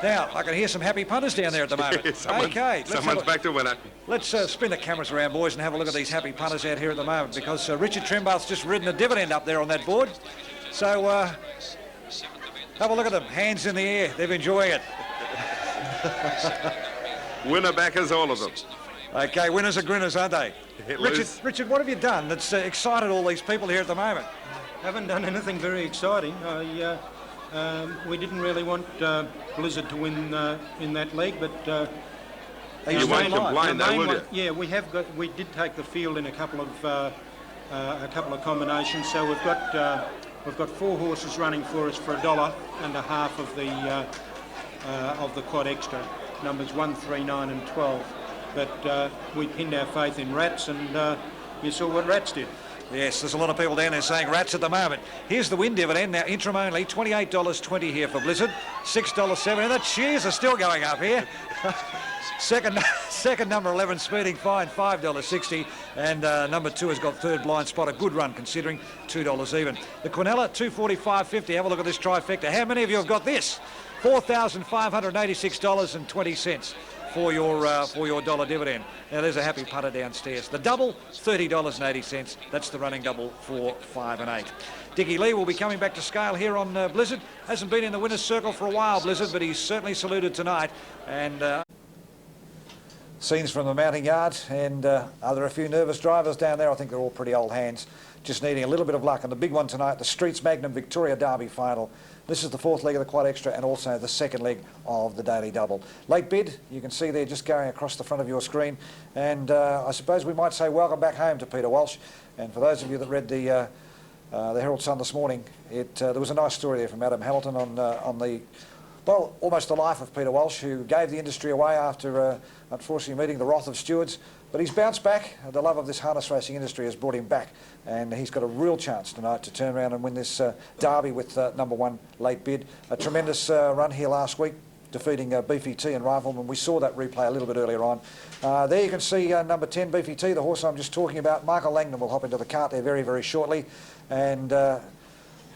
Now, I can hear some happy punters down there at the moment. OK. Someone's back to winner. Let's spin the cameras around, boys, and have a look at these happy punters out here at the moment, because Richard Trimbath's just ridden a dividend up there on that board. So, have a look at them. Hands in the air. They're enjoying it. Winner backers, all of them. OK, winners are grinners, aren't they? Richard, what have you done that's excited all these people here at the moment? Haven't done anything very exciting. We didn't really want Blizzard to win in that leg, but you won't complain, though, will you? Yeah, we did take the field in a couple of combinations. So we've got 4 horses running for us for $1.50 of the quad extra, numbers 1, 3, 9, and 12. But we pinned our faith in Rats, and you saw what Rats did. Yes, there's a lot of people down there saying Rats at the moment. Here's the win dividend, now interim only, $28.20 here for Blizzard, $6.70, and the cheers are still going up here. Second number 11, Speeding Fine, $5.60, and number 2 has got third, Blind Spot, a good run considering, $2 even. The Quinella, $245.50, have a look at this trifecta. How many of you have got this? $4,586.20. For your dollar dividend. Now there's a happy putter downstairs. The double, $30.80. That's the running double for 5 and 8. Dickie Lee will be coming back to scale here on Blizzard. Hasn't been in the winner's circle for a while, Blizzard, but he's certainly saluted tonight. And Scenes from the mounting yard, and are there a few nervous drivers down there? I think they're all pretty old hands, just needing a little bit of luck. And the big one tonight, the Streets Magnum Victoria Derby final. This is the fourth leg of the Quad Extra and also the second leg of the Daily Double. Late bid, you can see there just going across the front of your screen. And I suppose we might say welcome back home to Peter Walsh. And for those of you that read the Herald Sun this morning, there was a nice story there from Adam Hamilton on the, well, almost the life of Peter Walsh, who gave the industry away after unfortunately meeting the wrath of stewards. But he's bounced back. The love of this harness racing industry has brought him back, and he's got a real chance tonight to turn around and win this derby with #1 Late Bid. A tremendous run here last week, defeating Beefy T and Rifleman. We saw that replay a little bit earlier on. There you can see number 10, Beefy T, the horse I'm just talking about. Michael Langdon will hop into the cart there very, very shortly, and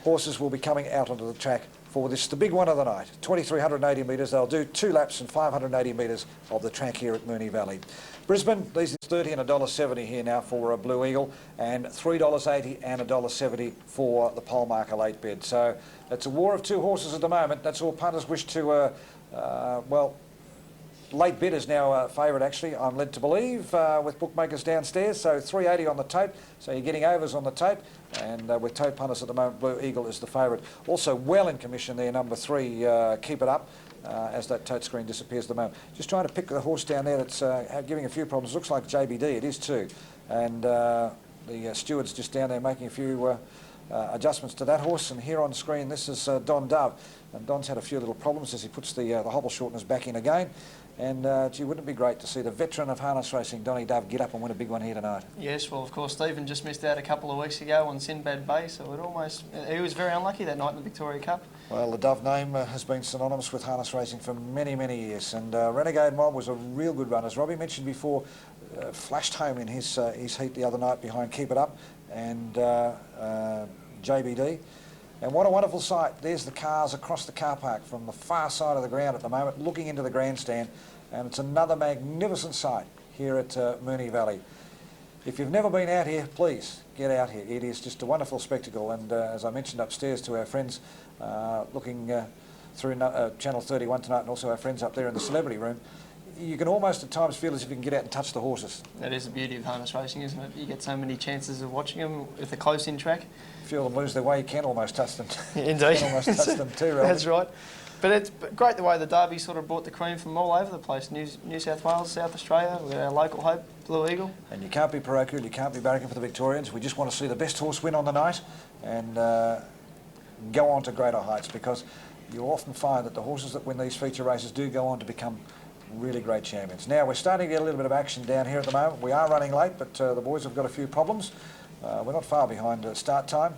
horses will be coming out onto the track for this, the big one of the night. 2,380 metres. They'll do 2 laps and 580 metres of the track here at Moonee Valley. Brisbane, these are $30 and $1.70 here now for Blueagle, and $3.80 and $1.70 for the pole marker Late Bid. So it's a war of two horses at the moment. That's all punters wish to, well, Late Bid is now a favourite, actually, I'm led to believe, with bookmakers downstairs. So $3.80 on the tape, so you're getting overs on the tape. And with tote punters at the moment, Blueagle is the favourite. Also well in commission there, number 3, Keep It Up, as that tote screen disappears at the moment. Just trying to pick the horse down there that's giving a few problems. Looks like JBD, it is too. And the steward's just down there making a few adjustments to that horse. And here on screen, this is Don Dove. And Don's had a few little problems as he puts the hobble shorteners back in again. And, gee, wouldn't it be great to see the veteran of harness racing, Donny Dove, get up and win a big one here tonight? Yes, well, of course, Stephen just missed out a couple of weeks ago on Sinbad Bay, so he was very unlucky that night in the Victoria Cup. Well, the Dove name has been synonymous with harness racing for many, many years. And Renegade Mob was a real good run. As Robbie mentioned before, flashed home in his heat the other night behind Keep It Up and JBD. And what a wonderful sight. There's the cars across the car park from the far side of the ground at the moment, looking into the grandstand. And it's another magnificent sight here at Moonee Valley. If you've never been out here, please get out here. It is just a wonderful spectacle. And as I mentioned upstairs to our friends looking through Channel 31 tonight, and also our friends up there in the celebrity room, you can almost at times feel as if you can get out and touch the horses. That is the beauty of harness racing, isn't it? You get so many chances of watching them if they're close in track. Feel them lose their way, you can almost touch them. Indeed. You can almost touch them too, really. That's right. But it's great the way the Derby sort of brought the cream from all over the place. New South Wales, South Australia, with our local hope, Blueagle. And you can't be parochial, you can't be barracking for the Victorians. We just want to see the best horse win on the night and go on to greater heights, because you'll often find that the horses that win these feature races do go on to become really great champions. Now, we're starting to get a little bit of action down here at the moment. We are running late, but the boys have got a few problems. We're not far behind start time,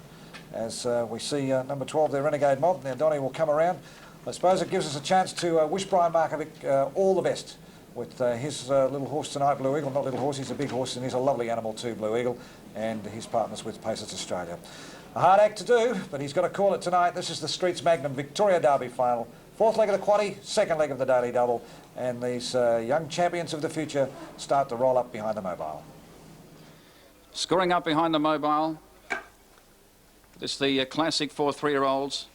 as we see number 12 there, Renegade Mob. Now, Donny will come around. I suppose it gives us a chance to wish Brian Markovic all the best with his little horse tonight, Blueagle. Not little horse, he's a big horse, and he's a lovely animal too, Blueagle, and his partners with Pacers Australia. A hard act to do, but he's got to call it tonight. This is the Streets Magnum Victoria Derby final. Fourth leg of the quaddie, second leg of the Daily Double, and these young champions of the future start to roll up behind the mobile. Scoring up behind the mobile. It's the classic for 3-year-olds.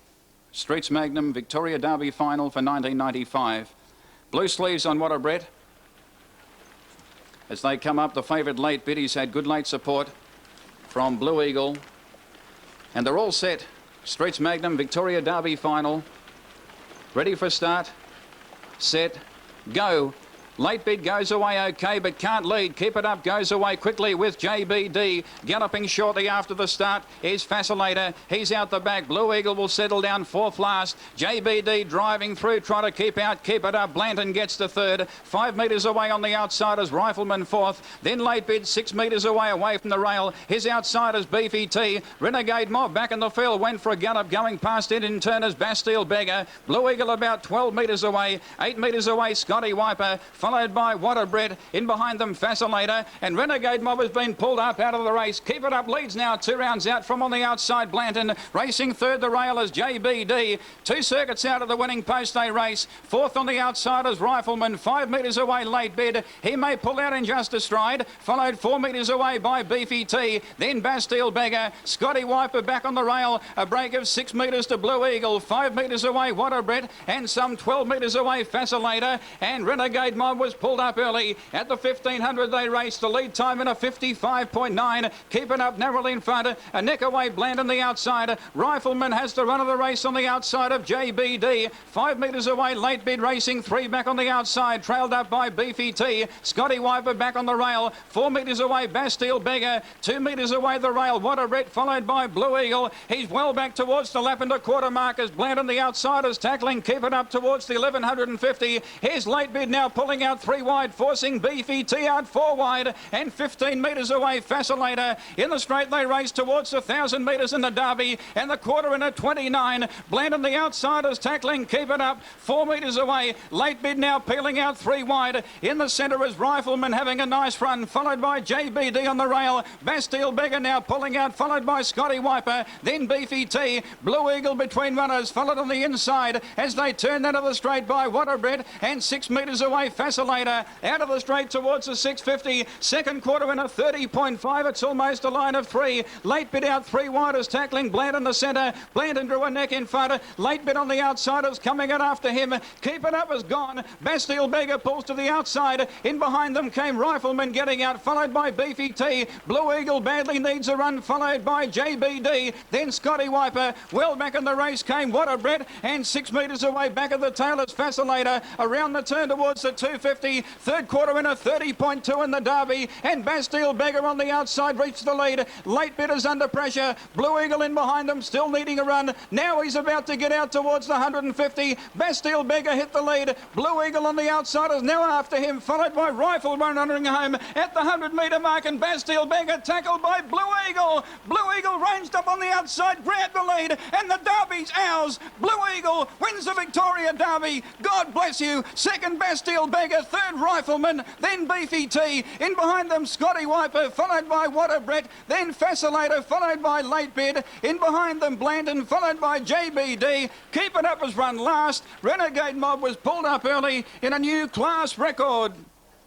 Streets Magnum Victoria Derby final for 1995. Blue sleeves on What a Brett. As they come up, the favourite Late Bid, he's had good late support from Blueagle. And they're all set. Streets Magnum Victoria Derby final. Ready for start. Set. Go. Late Bid goes away okay, but can't lead. Keep It Up goes away quickly with JBD. Galloping shortly after the start is Fascinator. He's out the back. Blueagle will settle down fourth last. JBD driving through, trying to keep out. Keep It Up. Blanton gets to third. 5 metres away on the outsiders. Rifleman fourth. Then Late Bid 6 metres away from the rail. His outsiders Beefy T. Renegade Mob back in the field. Went for a gallop going past it in Turner's Bastille Beggar. Blueagle about 12 metres away. 8 metres away Scotty Wiper. Followed by What a Brett. In behind them Fascinator, and Renegade Mob has been pulled up out of the race. Keep It Up leads now 2 rounds out from on the outside Blanton. Racing third the rail is JBD. 2 circuits out of the winning post they race. Fourth on the outsiders Rifleman. 5 metres away Late Bid. He may pull out in just a stride. Followed 4 metres away by Beefy T. Then Bastille Beggar. Scotty Wiper back on the rail. A break of 6 metres to Blueagle. 5 metres away What a Brett, and some 12 metres away Fascinator, and Renegade Mob Mob was pulled up early. At the 1500 they raced. The lead time in a 55.9. Keeping up narrowly in front. A neck away Bland on the outside. Rifleman has the run of the race on the outside of JBD. 5 metres away, Late Bid Racing. 3 back on the outside. Trailed up by Beefy T. Scotty Wiper back on the rail. 4 metres away, Bastille Beggar. 2 metres away the rail. What a Brett followed by Blueagle. He's well back towards the lap and a quarter markers. Bland on the outsiders tackling. Keep it up towards the 1150. Here's Late Bid now pulling out 3 wide, forcing Beefy T out 4 wide. And 15 metres away, Fascinator. In the straight they race towards the 1,000 metres in the Derby. And the quarter in a 29. Bland on the outsiders tackling. Keep it up 4 metres away. Late Bid now peeling out 3 wide. In the centre is Rifleman having a nice run, followed by JBD on the rail. Bastille Beggar now pulling out, followed by Scotty Wiper. Then Beefy T. Blueagle between runners, followed on the inside as they turn out of the straight by Waterbread. And 6 metres away, Fascinator. Out of the straight towards the 650. Second quarter in a 30.5. It's almost a line of 3. Late Bid out 3 wide as tackling Bland in the centre. Bland drew a neck in front. Late Bid on the outsiders coming in after him. Keep it up is gone. Bastille Beggar pulls to the outside. In behind them came Rifleman getting out, followed by Beefy T. Blueagle badly needs a run, followed by JBD. Then Scotty Wiper. Well back in the race came Waterbread. And 6 metres away back of the tail is Fascinator. Around the turn towards the 250. Third quarter in a 30.2 in the Derby. And Bastille Beggar on the outside reached the lead. Late Bid is under pressure. Blueagle in behind them, still needing a run. Now he's about to get out towards the 150. Bastille Beggar hit the lead. Blueagle on the outside is now after him, followed by Rifleman running home at the 100-metre mark, and Bastille Beggar tackled by Blueagle. Blueagle ranged up on the outside, grabbed the lead, and the Derby's ours. Blueagle wins the Victoria Derby. God bless you. Second, Bastille Beggar. Third, Rifleman. Then Beefy T. In behind them, Scotty Wiper, followed by Waterbread. Then Fascinator, followed by Late Bid. In behind them, Blandon, followed by JBD. Keep It Up was run last. Renegade Mob was pulled up early in a new class record.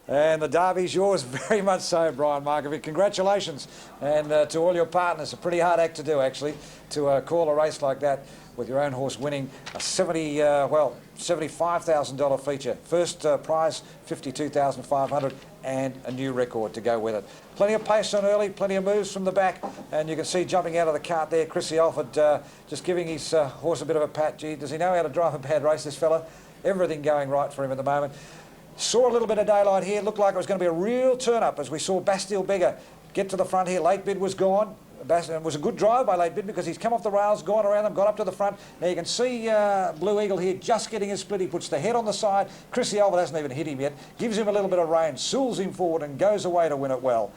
And the Derby's yours, very much so, Brian Markovic. Congratulations. And to all your partners, a pretty hard act to do, actually, to call a race like that with your own horse winning a $75,000 feature. First prize, $52,500, and a new record to go with it. Plenty of pace on early, plenty of moves from the back, and you can see jumping out of the cart there, Chrissy Alford just giving his horse a bit of a pat. Gee, does he know how to drive a bad race, this fella? Everything going right for him at the moment. Saw a little bit of daylight here. Looked like it was going to be a real turn-up as we saw Bastille Beggar get to the front here. Late Bid was gone. It was a good drive by Late Bid because he's come off the rails, gone around them, got up to the front. Now you can see Blueagle here just getting his split. He puts the head on the side. Chrissy Albert hasn't even hit him yet. Gives him a little bit of rein, sools him forward and goes away to win it well.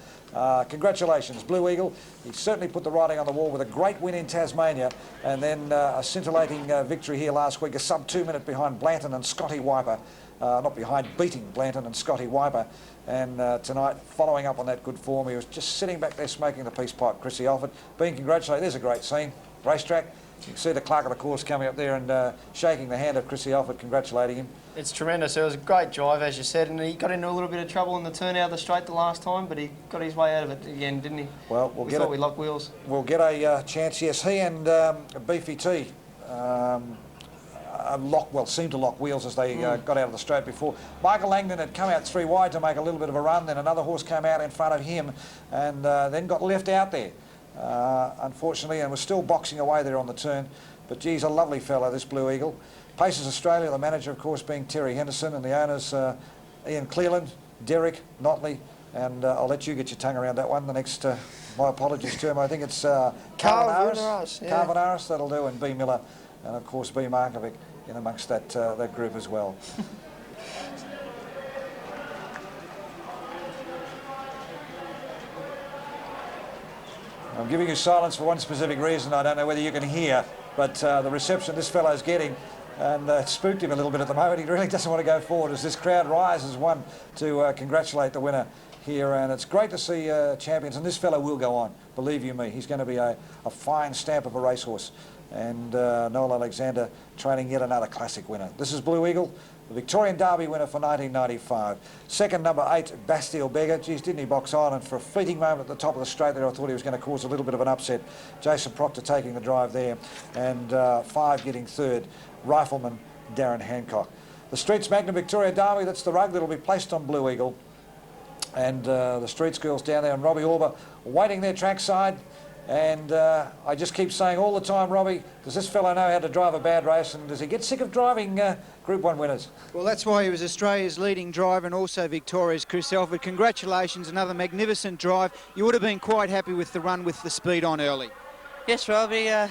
Congratulations, Blueagle. He certainly put the writing on the wall with a great win in Tasmania and then a scintillating victory here last week, a sub 2 minute behind Blanton and Scotty Wiper. Not behind, beating Blanton and Scotty Wiper. And tonight, following up on that good form, he was just sitting back there smoking the peace pipe, Chrissy Alford, being congratulated. There's a great scene. Racetrack. You can see the clerk of the course coming up there and shaking the hand of Chrissy Alford, congratulating him. It's tremendous. It was a great drive, as you said, and he got into a little bit of trouble in the turn out of the straight the last time, but he got his way out of it again, didn't he? Well, we thought we locked wheels. We'll get a chance, yes. He and Beefy T seemed to lock wheels as they got out of the straight before. Michael Langdon had come out 3 wide to make a little bit of a run, then another horse came out in front of him and then got left out there, unfortunately, and was still boxing away there on the turn. But geez, a lovely fellow, this Blueagle. Paces Australia, the manager, of course, being Terry Henderson, and the owners, Ian Cleland, Derek Notley, and I'll let you get your tongue around that one. The next, my apologies to him, I think it's Carvanaris, that'll do, and B. Miller, and of course B. Markovic in amongst that that group as well. I'm giving you silence for one specific reason. I don't know whether you can hear, but the reception this fellow's getting, and it spooked him a little bit at the moment. He really doesn't want to go forward as this crowd rises one to congratulate the winner here, and it's great to see champions, and this fellow will go on, believe you me. He's going to be a fine stamp of a racehorse, and Noel Alexander training yet another classic winner. This is Blueagle, the Victorian Derby winner for 1995. Second, number 8, Bastille Beggar. Geez, didn't he box on? And for a fleeting moment at the top of the straight there, I thought he was going to cause a little bit of an upset. Jason Proctor taking the drive there, and 5 getting third. Rifleman Darren Hancock. The Streets Magnum Victoria Derby, that's the rug that'll be placed on Blueagle. And the Streets girls down there and Robbie Orber waiting their trackside. And I just keep saying all the time, Robbie, does this fellow know how to drive a bad race, and does he get sick of driving Group 1 winners? Well, that's why he was Australia's leading driver and also Victoria's, Chris Elford. Congratulations, another magnificent drive. You would have been quite happy with the run with the speed on early. Yes, Robbie, got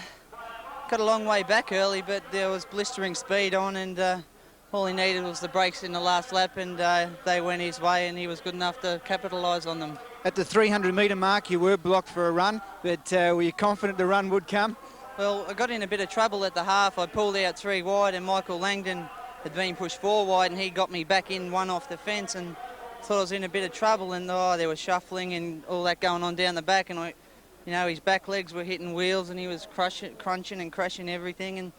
a long way back early, but there was blistering speed on, and all he needed was the brakes in the last lap, and they went his way, and he was good enough to capitalise on them. At the 300-metre mark, you were blocked for a run, but were you confident the run would come? Well, I got in a bit of trouble at the half. I pulled out 3 wide, and Michael Langdon had been pushed 4 wide, and he got me back in 1 off the fence, and thought I was in a bit of trouble, and there was shuffling and all that going on down the back, and his back legs were hitting wheels, and he was crunching and crashing everything, and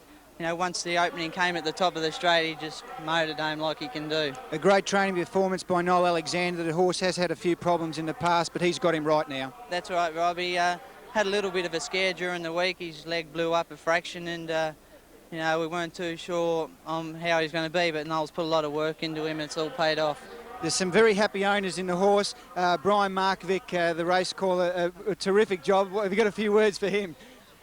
once the opening came at the top of the straight, he just motored home like he can do. A great training performance by Noel Alexander. The horse has had a few problems in the past, but he's got him right now. That's right, Robbie. Had a little bit of a scare during the week. His leg blew up a fraction, and we weren't too sure how he's going to be, but Noel's put a lot of work into him, and it's all paid off. There's some very happy owners in the horse. Brian Markovic, the race caller, a terrific job. Have you got a few words for him?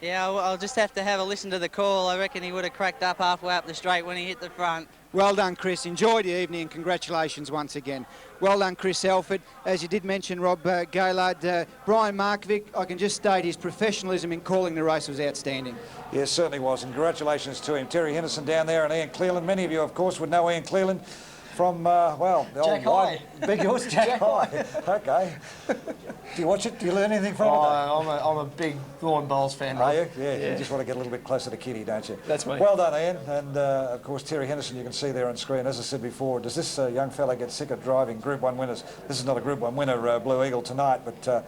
Yeah, I'll just have to have a listen to the call. I reckon he would have cracked up halfway up the straight when he hit the front. Well done, Chris. Enjoyed the evening and congratulations once again. Well done, Chris Elford. As you did mention, Rob Gaylard, Brian Markovic, I can just state his professionalism in calling the race was outstanding. Yes, certainly was, and congratulations to him. Terry Henderson down there and Ian Cleland. Many of you, of course, would know Ian Cleland from, the Jack old High. big horse, Jack High. Okay. Do you watch it? Do you learn anything from it? I'm a big Vaughan Bowles fan. Are you? Yeah, you just want to get a little bit closer to Kitty, don't you? That's me. Well done, Ian. And, of course, Terry Henderson, you can see there on screen. As I said before, does this young fella get sick of driving Group 1 winners? This is not a Group 1 winner, Blueagle, tonight, but...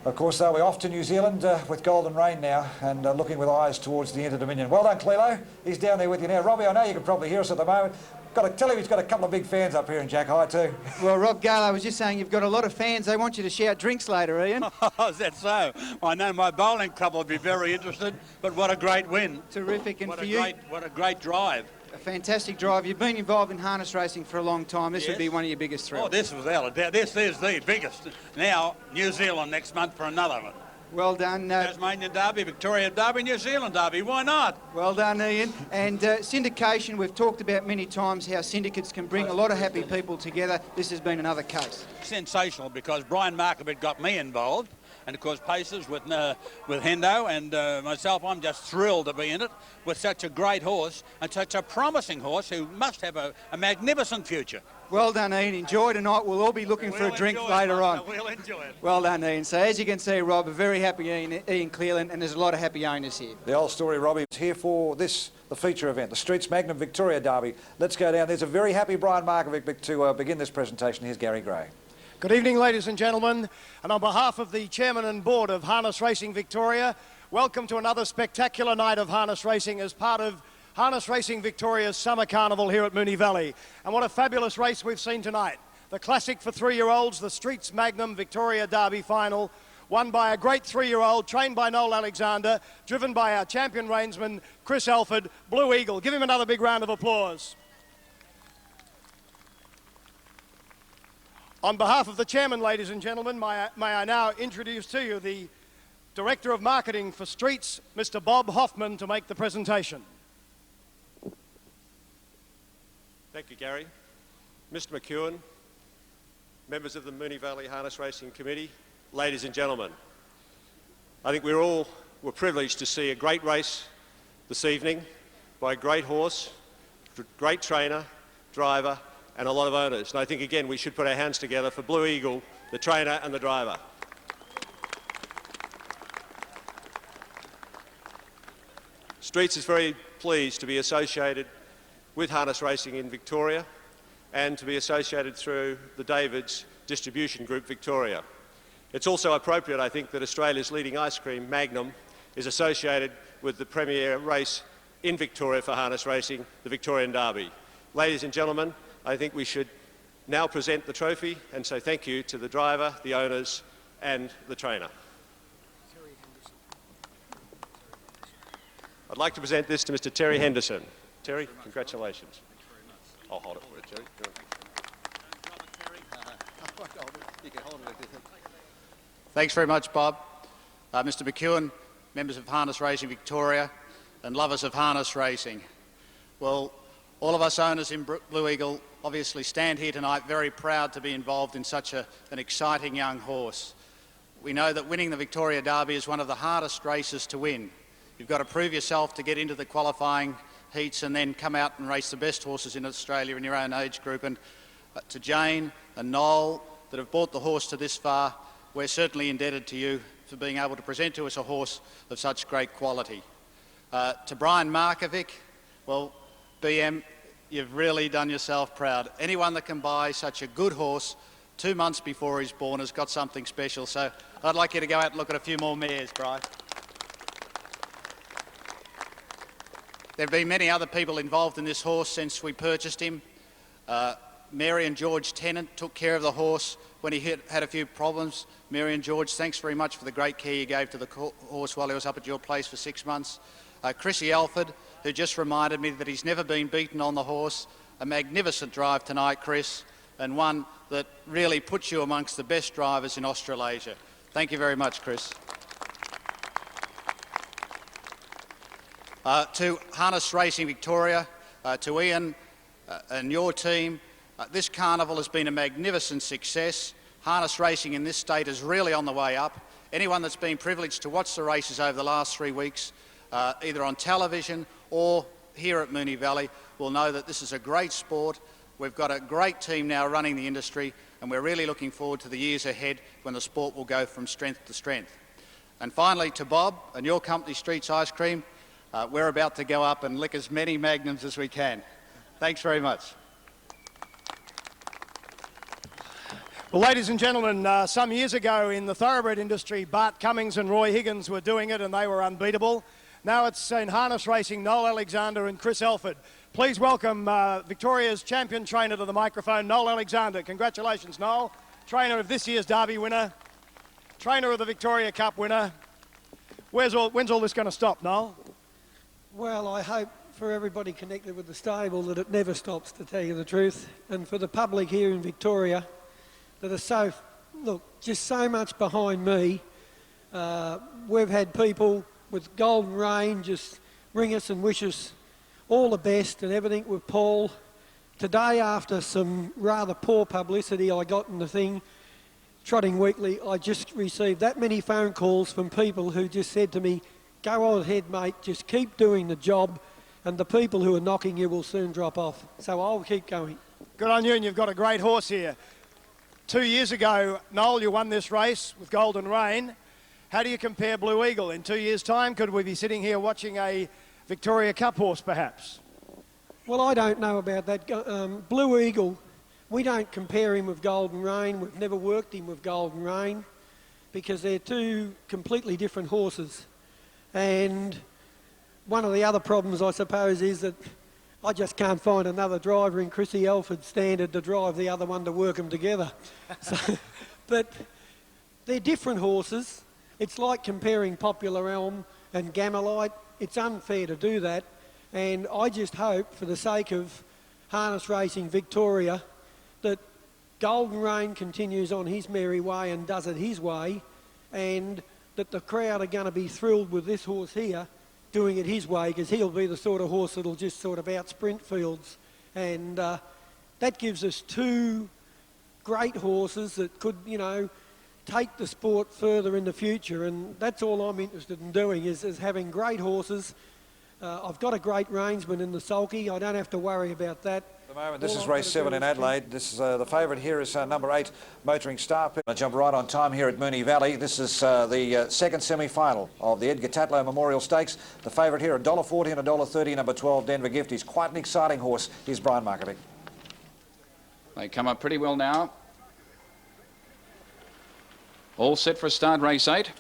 of course, we're off to New Zealand with Golden Rain now and looking with eyes towards the Inter-Dominion. Well done, Clelo. He's down there with you now. Robbie, I know you can probably hear us at the moment. Got to tell him he's got a couple of big fans up here in Jack High too. Well, Rob Gaylard was just saying you've got a lot of fans. They want you to shout drinks later, Ian. Oh, is that so? I know my bowling club will be very interested, but what a great win. Terrific. And what a great drive. A fantastic drive. You've been involved in harness racing for a long time. This would be one of your biggest thrills. Oh, this was out of doubt. This is the biggest. Now, New Zealand next month for another one. Well done. Tasmanian Derby, Victoria Derby, New Zealand Derby. Why not? Well done, Ian. And syndication, we've talked about many times how syndicates can bring a lot of happy people together. This has been another case. Sensational, because Brian Markovic got me involved. And, of course, Pacers with Hendo and myself. I'm just thrilled to be in it with such a great horse and such a promising horse who must have a magnificent future. Well done, Ian. Enjoy tonight. We'll all be looking for a drink later on. We'll enjoy it. Well done, Ian. So, as you can see, Rob, a very happy Ian Cleland, and there's a lot of happy owners here. The old story, Robbie, is here for the feature event, the Streets Magnum Victoria Derby. Let's go down. There's a very happy Brian Markovic to begin this presentation. Here's Gary Gray. Good evening, ladies and gentlemen, and on behalf of the Chairman and Board of Harness Racing Victoria, welcome to another spectacular night of harness racing as part of Harness Racing Victoria's Summer Carnival here at Moonee Valley. And what a fabulous race we've seen tonight. The classic for 3-year-olds, the Streets Magnum Victoria Derby Final, won by a great 3-year-old, trained by Noel Alexander, driven by our champion reinsman, Chris Elford, Blueagle. Give him another big round of applause. On behalf of the chairman, ladies and gentlemen, may I now introduce to you the Director of Marketing for Streets, Mr. Bob Hoffman, to make the presentation. Thank you, Gary. Mr. McEwen, members of the Moonee Valley Harness Racing Committee, ladies and gentlemen. I think we're privileged to see a great race this evening by a great horse, great trainer, driver, and a lot of owners. And I think, again, we should put our hands together for Blueagle, the trainer and the driver. Streets is very pleased to be associated with harness racing in Victoria and to be associated through the David's Distribution Group Victoria. It's also appropriate, I think, that Australia's leading ice cream, Magnum, is associated with the premier race in Victoria for harness racing, the Victorian Derby. Ladies and gentlemen, I think we should now present the trophy and say thank you to the driver, the owners and the trainer. I'd like to present this to Mr. Terry Henderson. Terry, congratulations. I'll hold it for you, Jerry. You can hold it. Thanks very much, Bob. Mr McEwen, members of Harness Racing Victoria and lovers of harness racing. Well, all of us owners in Blueagle obviously stand here tonight very proud to be involved in such an exciting young horse. We know that winning the Victoria Derby is one of the hardest races to win. You've got to prove yourself to get into the qualifying heats and then come out and race the best horses in Australia in your own age group. And to Jane and Noel that have brought the horse to this far, we're certainly indebted to you for being able to present to us a horse of such great quality. To Brian Markovic, well, BM, you've really done yourself proud. Anyone that can buy such a good horse 2 months before he's born has got something special. So I'd like you to go out and look at a few more mares, Brian. There have been many other people involved in this horse since we purchased him. Mary and George Tennant took care of the horse when he had a few problems. Mary and George, thanks very much for the great care you gave to the horse while he was up at your place for 6 months. Chrissy Alford, who just reminded me that he's never been beaten on the horse. A magnificent drive tonight, Chris, and one that really puts you amongst the best drivers in Australasia. Thank you very much, Chris. To Harness Racing Victoria, to Ian and your team, this carnival has been a magnificent success. Harness racing in this state is really on the way up. Anyone that's been privileged to watch the races over the last 3 weeks, either on television or here at Moonee Valley, will know that this is a great sport. We've got a great team now running the industry, and we're really looking forward to the years ahead when the sport will go from strength to strength. And finally, to Bob and your company, Streets Ice Cream, we're about to go up and lick as many magnums as we can. Thanks very much. Well, ladies and gentlemen, some years ago in the thoroughbred industry, Bart Cummings and Roy Higgins were doing it and they were unbeatable. Now it's in harness racing, Noel Alexander and Chris Elford. Please welcome Victoria's champion trainer to the microphone, Noel Alexander. Congratulations, Noel. Trainer of this year's Derby winner, trainer of the Victoria Cup winner. When's all this going to stop, Noel? Well, I hope for everybody connected with the stable that it never stops, to tell you the truth. And for the public here in Victoria that are just so much behind me. We've had people with Golden Rain just ring us and wish us all the best and everything with Paul. Today, after some rather poor publicity I got in the thing, Trotting Weekly, I just received that many phone calls from people who just said to me, go ahead, mate, just keep doing the job, and the people who are knocking you will soon drop off. So I'll keep going. Good on you, and you've got a great horse here. 2 years ago, Noel, you won this race with Golden Rain. How do you compare Blueagle? In 2 years' time, could we be sitting here watching a Victoria Cup horse, perhaps? Well, I don't know about that. Blueagle, we don't compare him with Golden Rain. We've never worked him with Golden Rain because they're two completely different horses. And one of the other problems, I suppose, is that I just can't find another driver in Chrissy Elford's standard to drive the other one to work them together. But they're different horses. It's like comparing Popular Elm and Gamelite. It's unfair to do that. And I just hope, for the sake of Harness Racing Victoria, that Golden Rain continues on his merry way and does it his way, and that the crowd are going to be thrilled with this horse here doing it his way, because he'll be the sort of horse that'll just sort of out-sprint fields. And that gives us two great horses that could, you know, take the sport further in the future. And that's all I'm interested in doing, is having great horses. I've got a great rangeman in the sulky. I don't have to worry about that. At the moment, this is race 7 in Adelaide. This is the favourite here is number 8, Motoring Star. I jump right on time here at Moonee Valley. This is the second semi-final of the Edgar Tatlow Memorial Stakes. The favourite here, $1.40 and $1.30, number 12, Denver Gift. He's quite an exciting horse. Here's Brian Markovic. They come up pretty well now. All set for a start, race 8.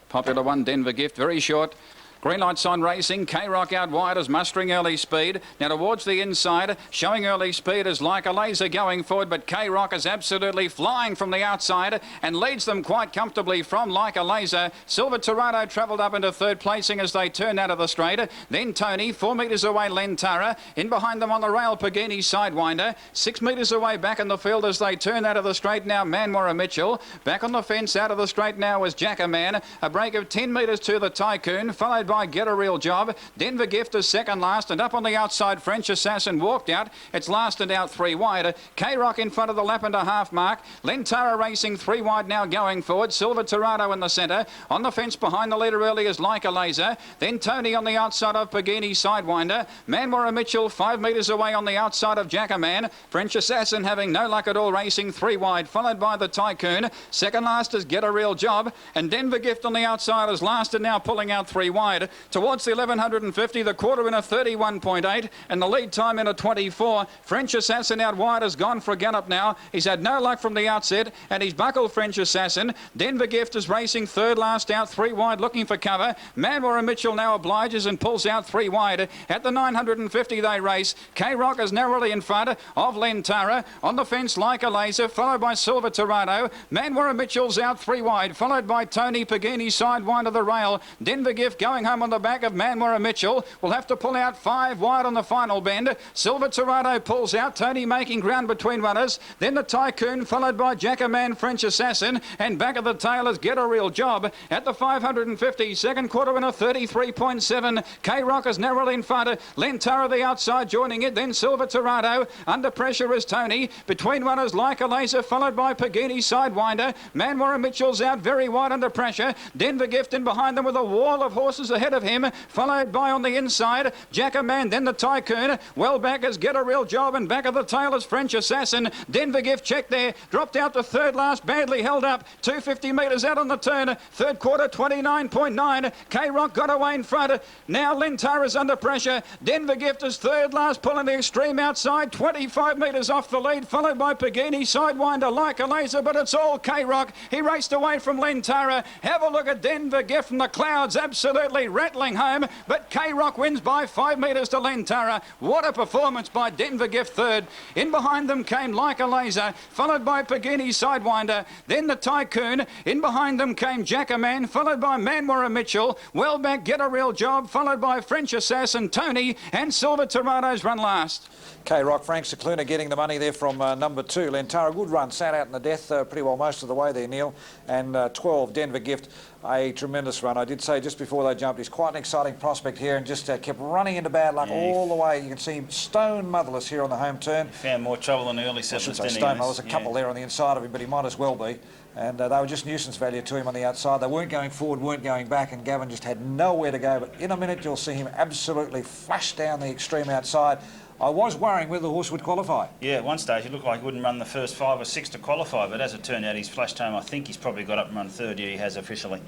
Popular one, Denver Gift, very short. Green light sign racing. K-Rock out wide is mustering early speed. Now towards the inside, showing early speed is Like a Laser going forward, but K-Rock is absolutely flying from the outside and leads them quite comfortably from Like a Laser. Silver Torado travelled up into third placing as they turned out of the straight. Then Tony, 4 metres away, Lentara. In behind them on the rail, Pagini Sidewinder. 6 metres away back in the field as they turn out of the straight now, Manwara Mitchell. Back on the fence out of the straight now is Jackaman. A break of 10 metres to the Tycoon, followed by Get a Real Job. Denver Gift is second last, and up on the outside, French Assassin walked out. It's last and out 3 wide. K-Rock in front of the lap and a half mark. Lentara racing 3 wide now going forward. Silver Torado in the centre. On the fence behind the leader early is Like a Laser. Then Tony on the outside of Pagini Sidewinder. Manwara Mitchell 5 metres away on the outside of Jackaman. French Assassin having no luck at all, racing 3 wide, followed by the Tycoon. Second last is Get a Real Job, and Denver Gift on the outside is last and now pulling out 3 wide. Towards the 1150, the quarter in a 31.8 and the lead time in a 24. French Assassin out wide has gone for a gallop now. He's had no luck from the outset and he's buckled French Assassin. Denver Gift is racing third last out 3 wide looking for cover. Manwara Mitchell now obliges and pulls out 3 wide. At the 950 they race. K-Rock is narrowly in front of Lentara. On the fence Like a Laser, followed by Silver Torado. Manwara Mitchell's out 3 wide, followed by Tony Pagini Sidewinder the rail. Denver Gift going home on the back of Manwara Mitchell. Will have to pull out 5 wide on the final bend. Silver Torado pulls out. Tony making ground between runners. Then the Tycoon, followed by Jackaman, French Assassin. And back of the tail is Get a Real Job. At the 550, second quarter in a 33.7. K-Rock is narrowly in front. Lentara the outside joining it. Then Silver Torado. Under pressure is Tony. Between runners Like a Laser, followed by Pagini Sidewinder. Manwara Mitchell's out very wide under pressure. Denver Gift in behind them with a wall of horses ahead of him, followed by on the inside Jackaman, then the Tycoon. Well back is Get a Real Job, and back of the tail is French Assassin. Denver Gift checked there, dropped out to third last, badly held up. 250 metres out on the turn. Third quarter 29.9. K-Rock got away in front. Now Lentara's under pressure. Denver Gift is third last, pulling the extreme outside. 25 metres off the lead, followed by Pagini Sidewinder, Like a Laser, but it's all K-Rock. He raced away from Lentara. Have a look at Denver Gift from the clouds, absolutely rattling home, but K-Rock wins by 5 metres to Lentara. What a performance by Denver Gift third. In behind them came Like a Laser, followed by Pagini Sidewinder, then the Tycoon. In behind them came Jackaman, followed by Manwara Mitchell. Well back Get a Real Job, followed by French Assassin, Tony, and Silver Torado's run last. K-Rock, Frank Cicluna getting the money there from number 2. Lentara, good run, sat out in the death pretty well most of the way there, Neil. And 12, Denver Gift, a tremendous run. I did say just before they jumped, he's quite an exciting prospect here and just kept running into bad luck all the way. You can see him stone motherless here on the home turn. He found more trouble than early settlers, didn't he? Stone motherless, a couple there on the inside of him, but he might as well be. And they were just nuisance value to him on the outside. They weren't going forward, weren't going back, and Gavin just had nowhere to go. But in a minute, you'll see him absolutely flash down the extreme outside. I was worrying whether the horse would qualify. Yeah, at one stage it looked like he wouldn't run the first 5 or 6 to qualify, but as it turned out, he's flashed home. I think he's probably got up and run third. Yeah, he has officially.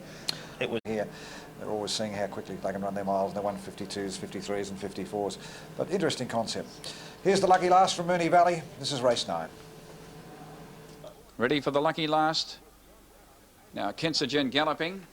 It was here. They're always seeing how quickly they can run their miles. They're 152s, 53s, and 54s. But interesting concept. Here's the lucky last from Moonee Valley. This is race 9. Ready for the lucky last. Now Kensagen galloping.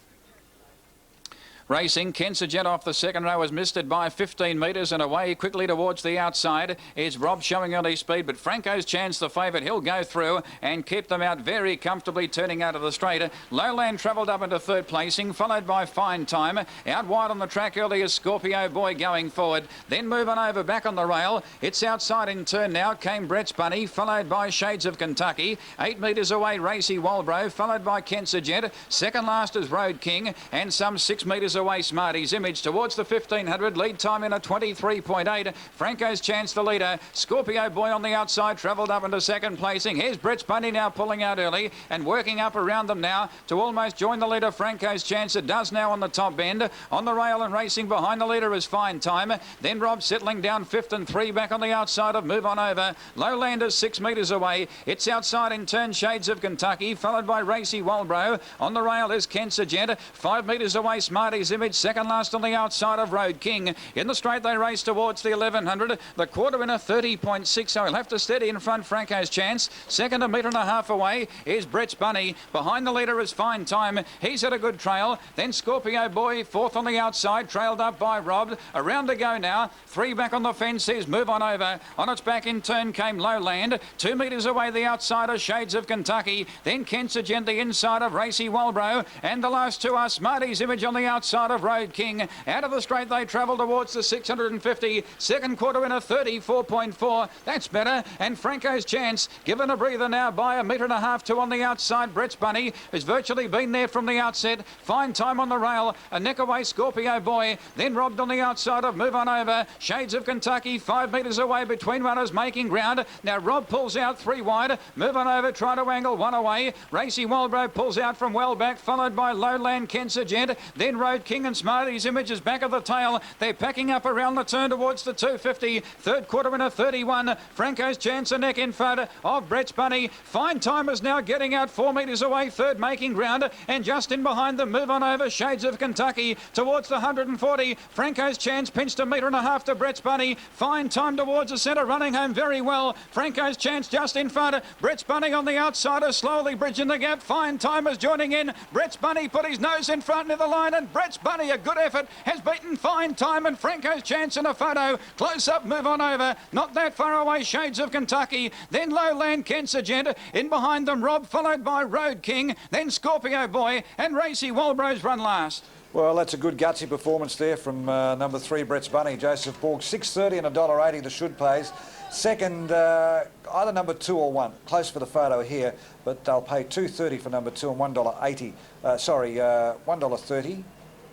Racing, Kensagen off the second row has missed it by 15 metres and away quickly towards the outside. It's Rob showing early speed, but Franco's Chance the favourite. He'll go through and keep them out very comfortably, turning out of the straight. Lowland travelled up into third placing, followed by Fine Time. Out wide on the track early is Scorpio Boy going forward. Then moving over back on the rail. It's outside in turn now. Came Brett's Bunny, followed by Shades of Kentucky. 8 metres away, Racy Walbro, followed by Kensagen. Second last is Road King, and some 6 metres away Smarty's Image towards the 1500. Lead time in a 23.8. Franco's Chance the leader. Scorpio Boy on the outside travelled up into second placing. Here's Brett's Bunny now pulling out early and working up around them now to almost join the leader. Franco's Chance. It does now on the top end. On the rail and racing behind the leader is Fine Time. Then Rob settling down 5th and 3 back on the outside of Move On Over. Lowland is 6 metres away. It's outside in turn Shades of Kentucky, followed by Racy Walbro. On the rail is Kensagen. 5 metres away Smarty's Smarty's Image, second last on the outside of Road King. In the straight they race towards the 1100. The quarter winner 30.6, so he'll have to steady in front. Franco's Chance. Second, a metre and a half away is Brett's Bunny. Behind the leader is Fine Time. He's had a good trail. Then Scorpio Boy, fourth on the outside, trailed up by Rob. Around to go now. Three back on the fence is Move On Over. On its back in turn came Lowland. 2 metres away the outsider, Shades of Kentucky. Then Kensington, the inside of Racy Walbro. And the last two are Smarty's Image on the outside of Road King. Out of the straight they travel towards the 650. Second quarter winner 34.4. That's better. And Franco's Chance given a breather now by a metre and a half to on the outside. Brett's Bunny has virtually been there from the outset. Fine Time on the rail. A neck away Scorpio Boy. Then robbed on the outside of Move On Over. Shades of Kentucky 5 metres away between runners making ground. Now Rob pulls out 3 wide. Move On Over try to angle 1 away. Racy Walbro pulls out from well back, followed by Lowland Kensington. Then Road King and Smarty's Image is back of the tail. They're packing up around the turn towards the 250. Third quarter winner 31. Franco's Chance a neck in front of Brett's Bunny. Fine Time is now getting out 4 metres away. Third making ground. And just in behind them, Move On Over, Shades of Kentucky towards the 140. Franco's Chance pinched a metre and a half to Brett's Bunny. Fine Time towards the centre, running home very well. Franco's Chance just in front. Brett's Bunny on the outsider, slowly bridging the gap. Fine Time is joining in. Brett's Bunny put his nose in front of the line, and Brett's Bunny, a good effort, has beaten Fine Time and Franco's Chance in a photo. Close up, Move On Over. Not that far away, Shades of Kentucky. Then Lowland Kensington. In behind them, Rob, followed by Road King. Then Scorpio Boy and Racy Walbro's run last. Well, that's a good gutsy performance there from number 3, Brett's Bunny, Joseph Borg. 6.30 and $1.80 the should pays. Second, either number 2 or 1. Close for the photo here, but they'll pay $2.30 for number 2 and $1.80. $1.30.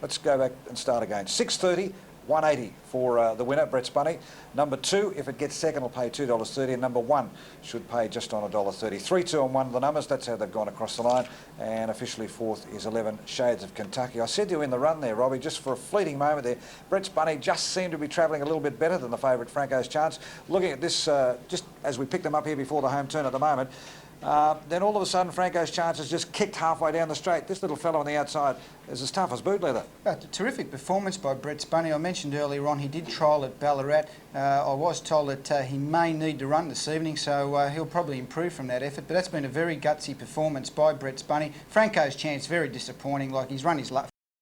Let's go back and start again. 6.30. $1.80 for the winner, Brett's Bunny. Number 2, if it gets second, will pay $2.30, and number 1 should pay just on $1.30. 3, 2 and 1 of the numbers, that's how they've gone across the line. And officially fourth is 11, Shades of Kentucky. I said to you in the run there, Robbie, just for a fleeting moment there, Brett's Bunny just seemed to be travelling a little bit better than the favourite, Franco's Chance. Looking at this, just as we picked them up here before the home turn at the moment, then all of a sudden Franco's Chance has just kicked halfway down the straight. This little fellow on the outside is as tough as boot leather. A terrific performance by Brett's Bunny. I mentioned earlier on he did trial at Ballarat. I was told that he may need to run this evening, so he'll probably improve from that effort. But that's been a very gutsy performance by Brett's Bunny. Franco's Chance, very disappointing. Like, he's run his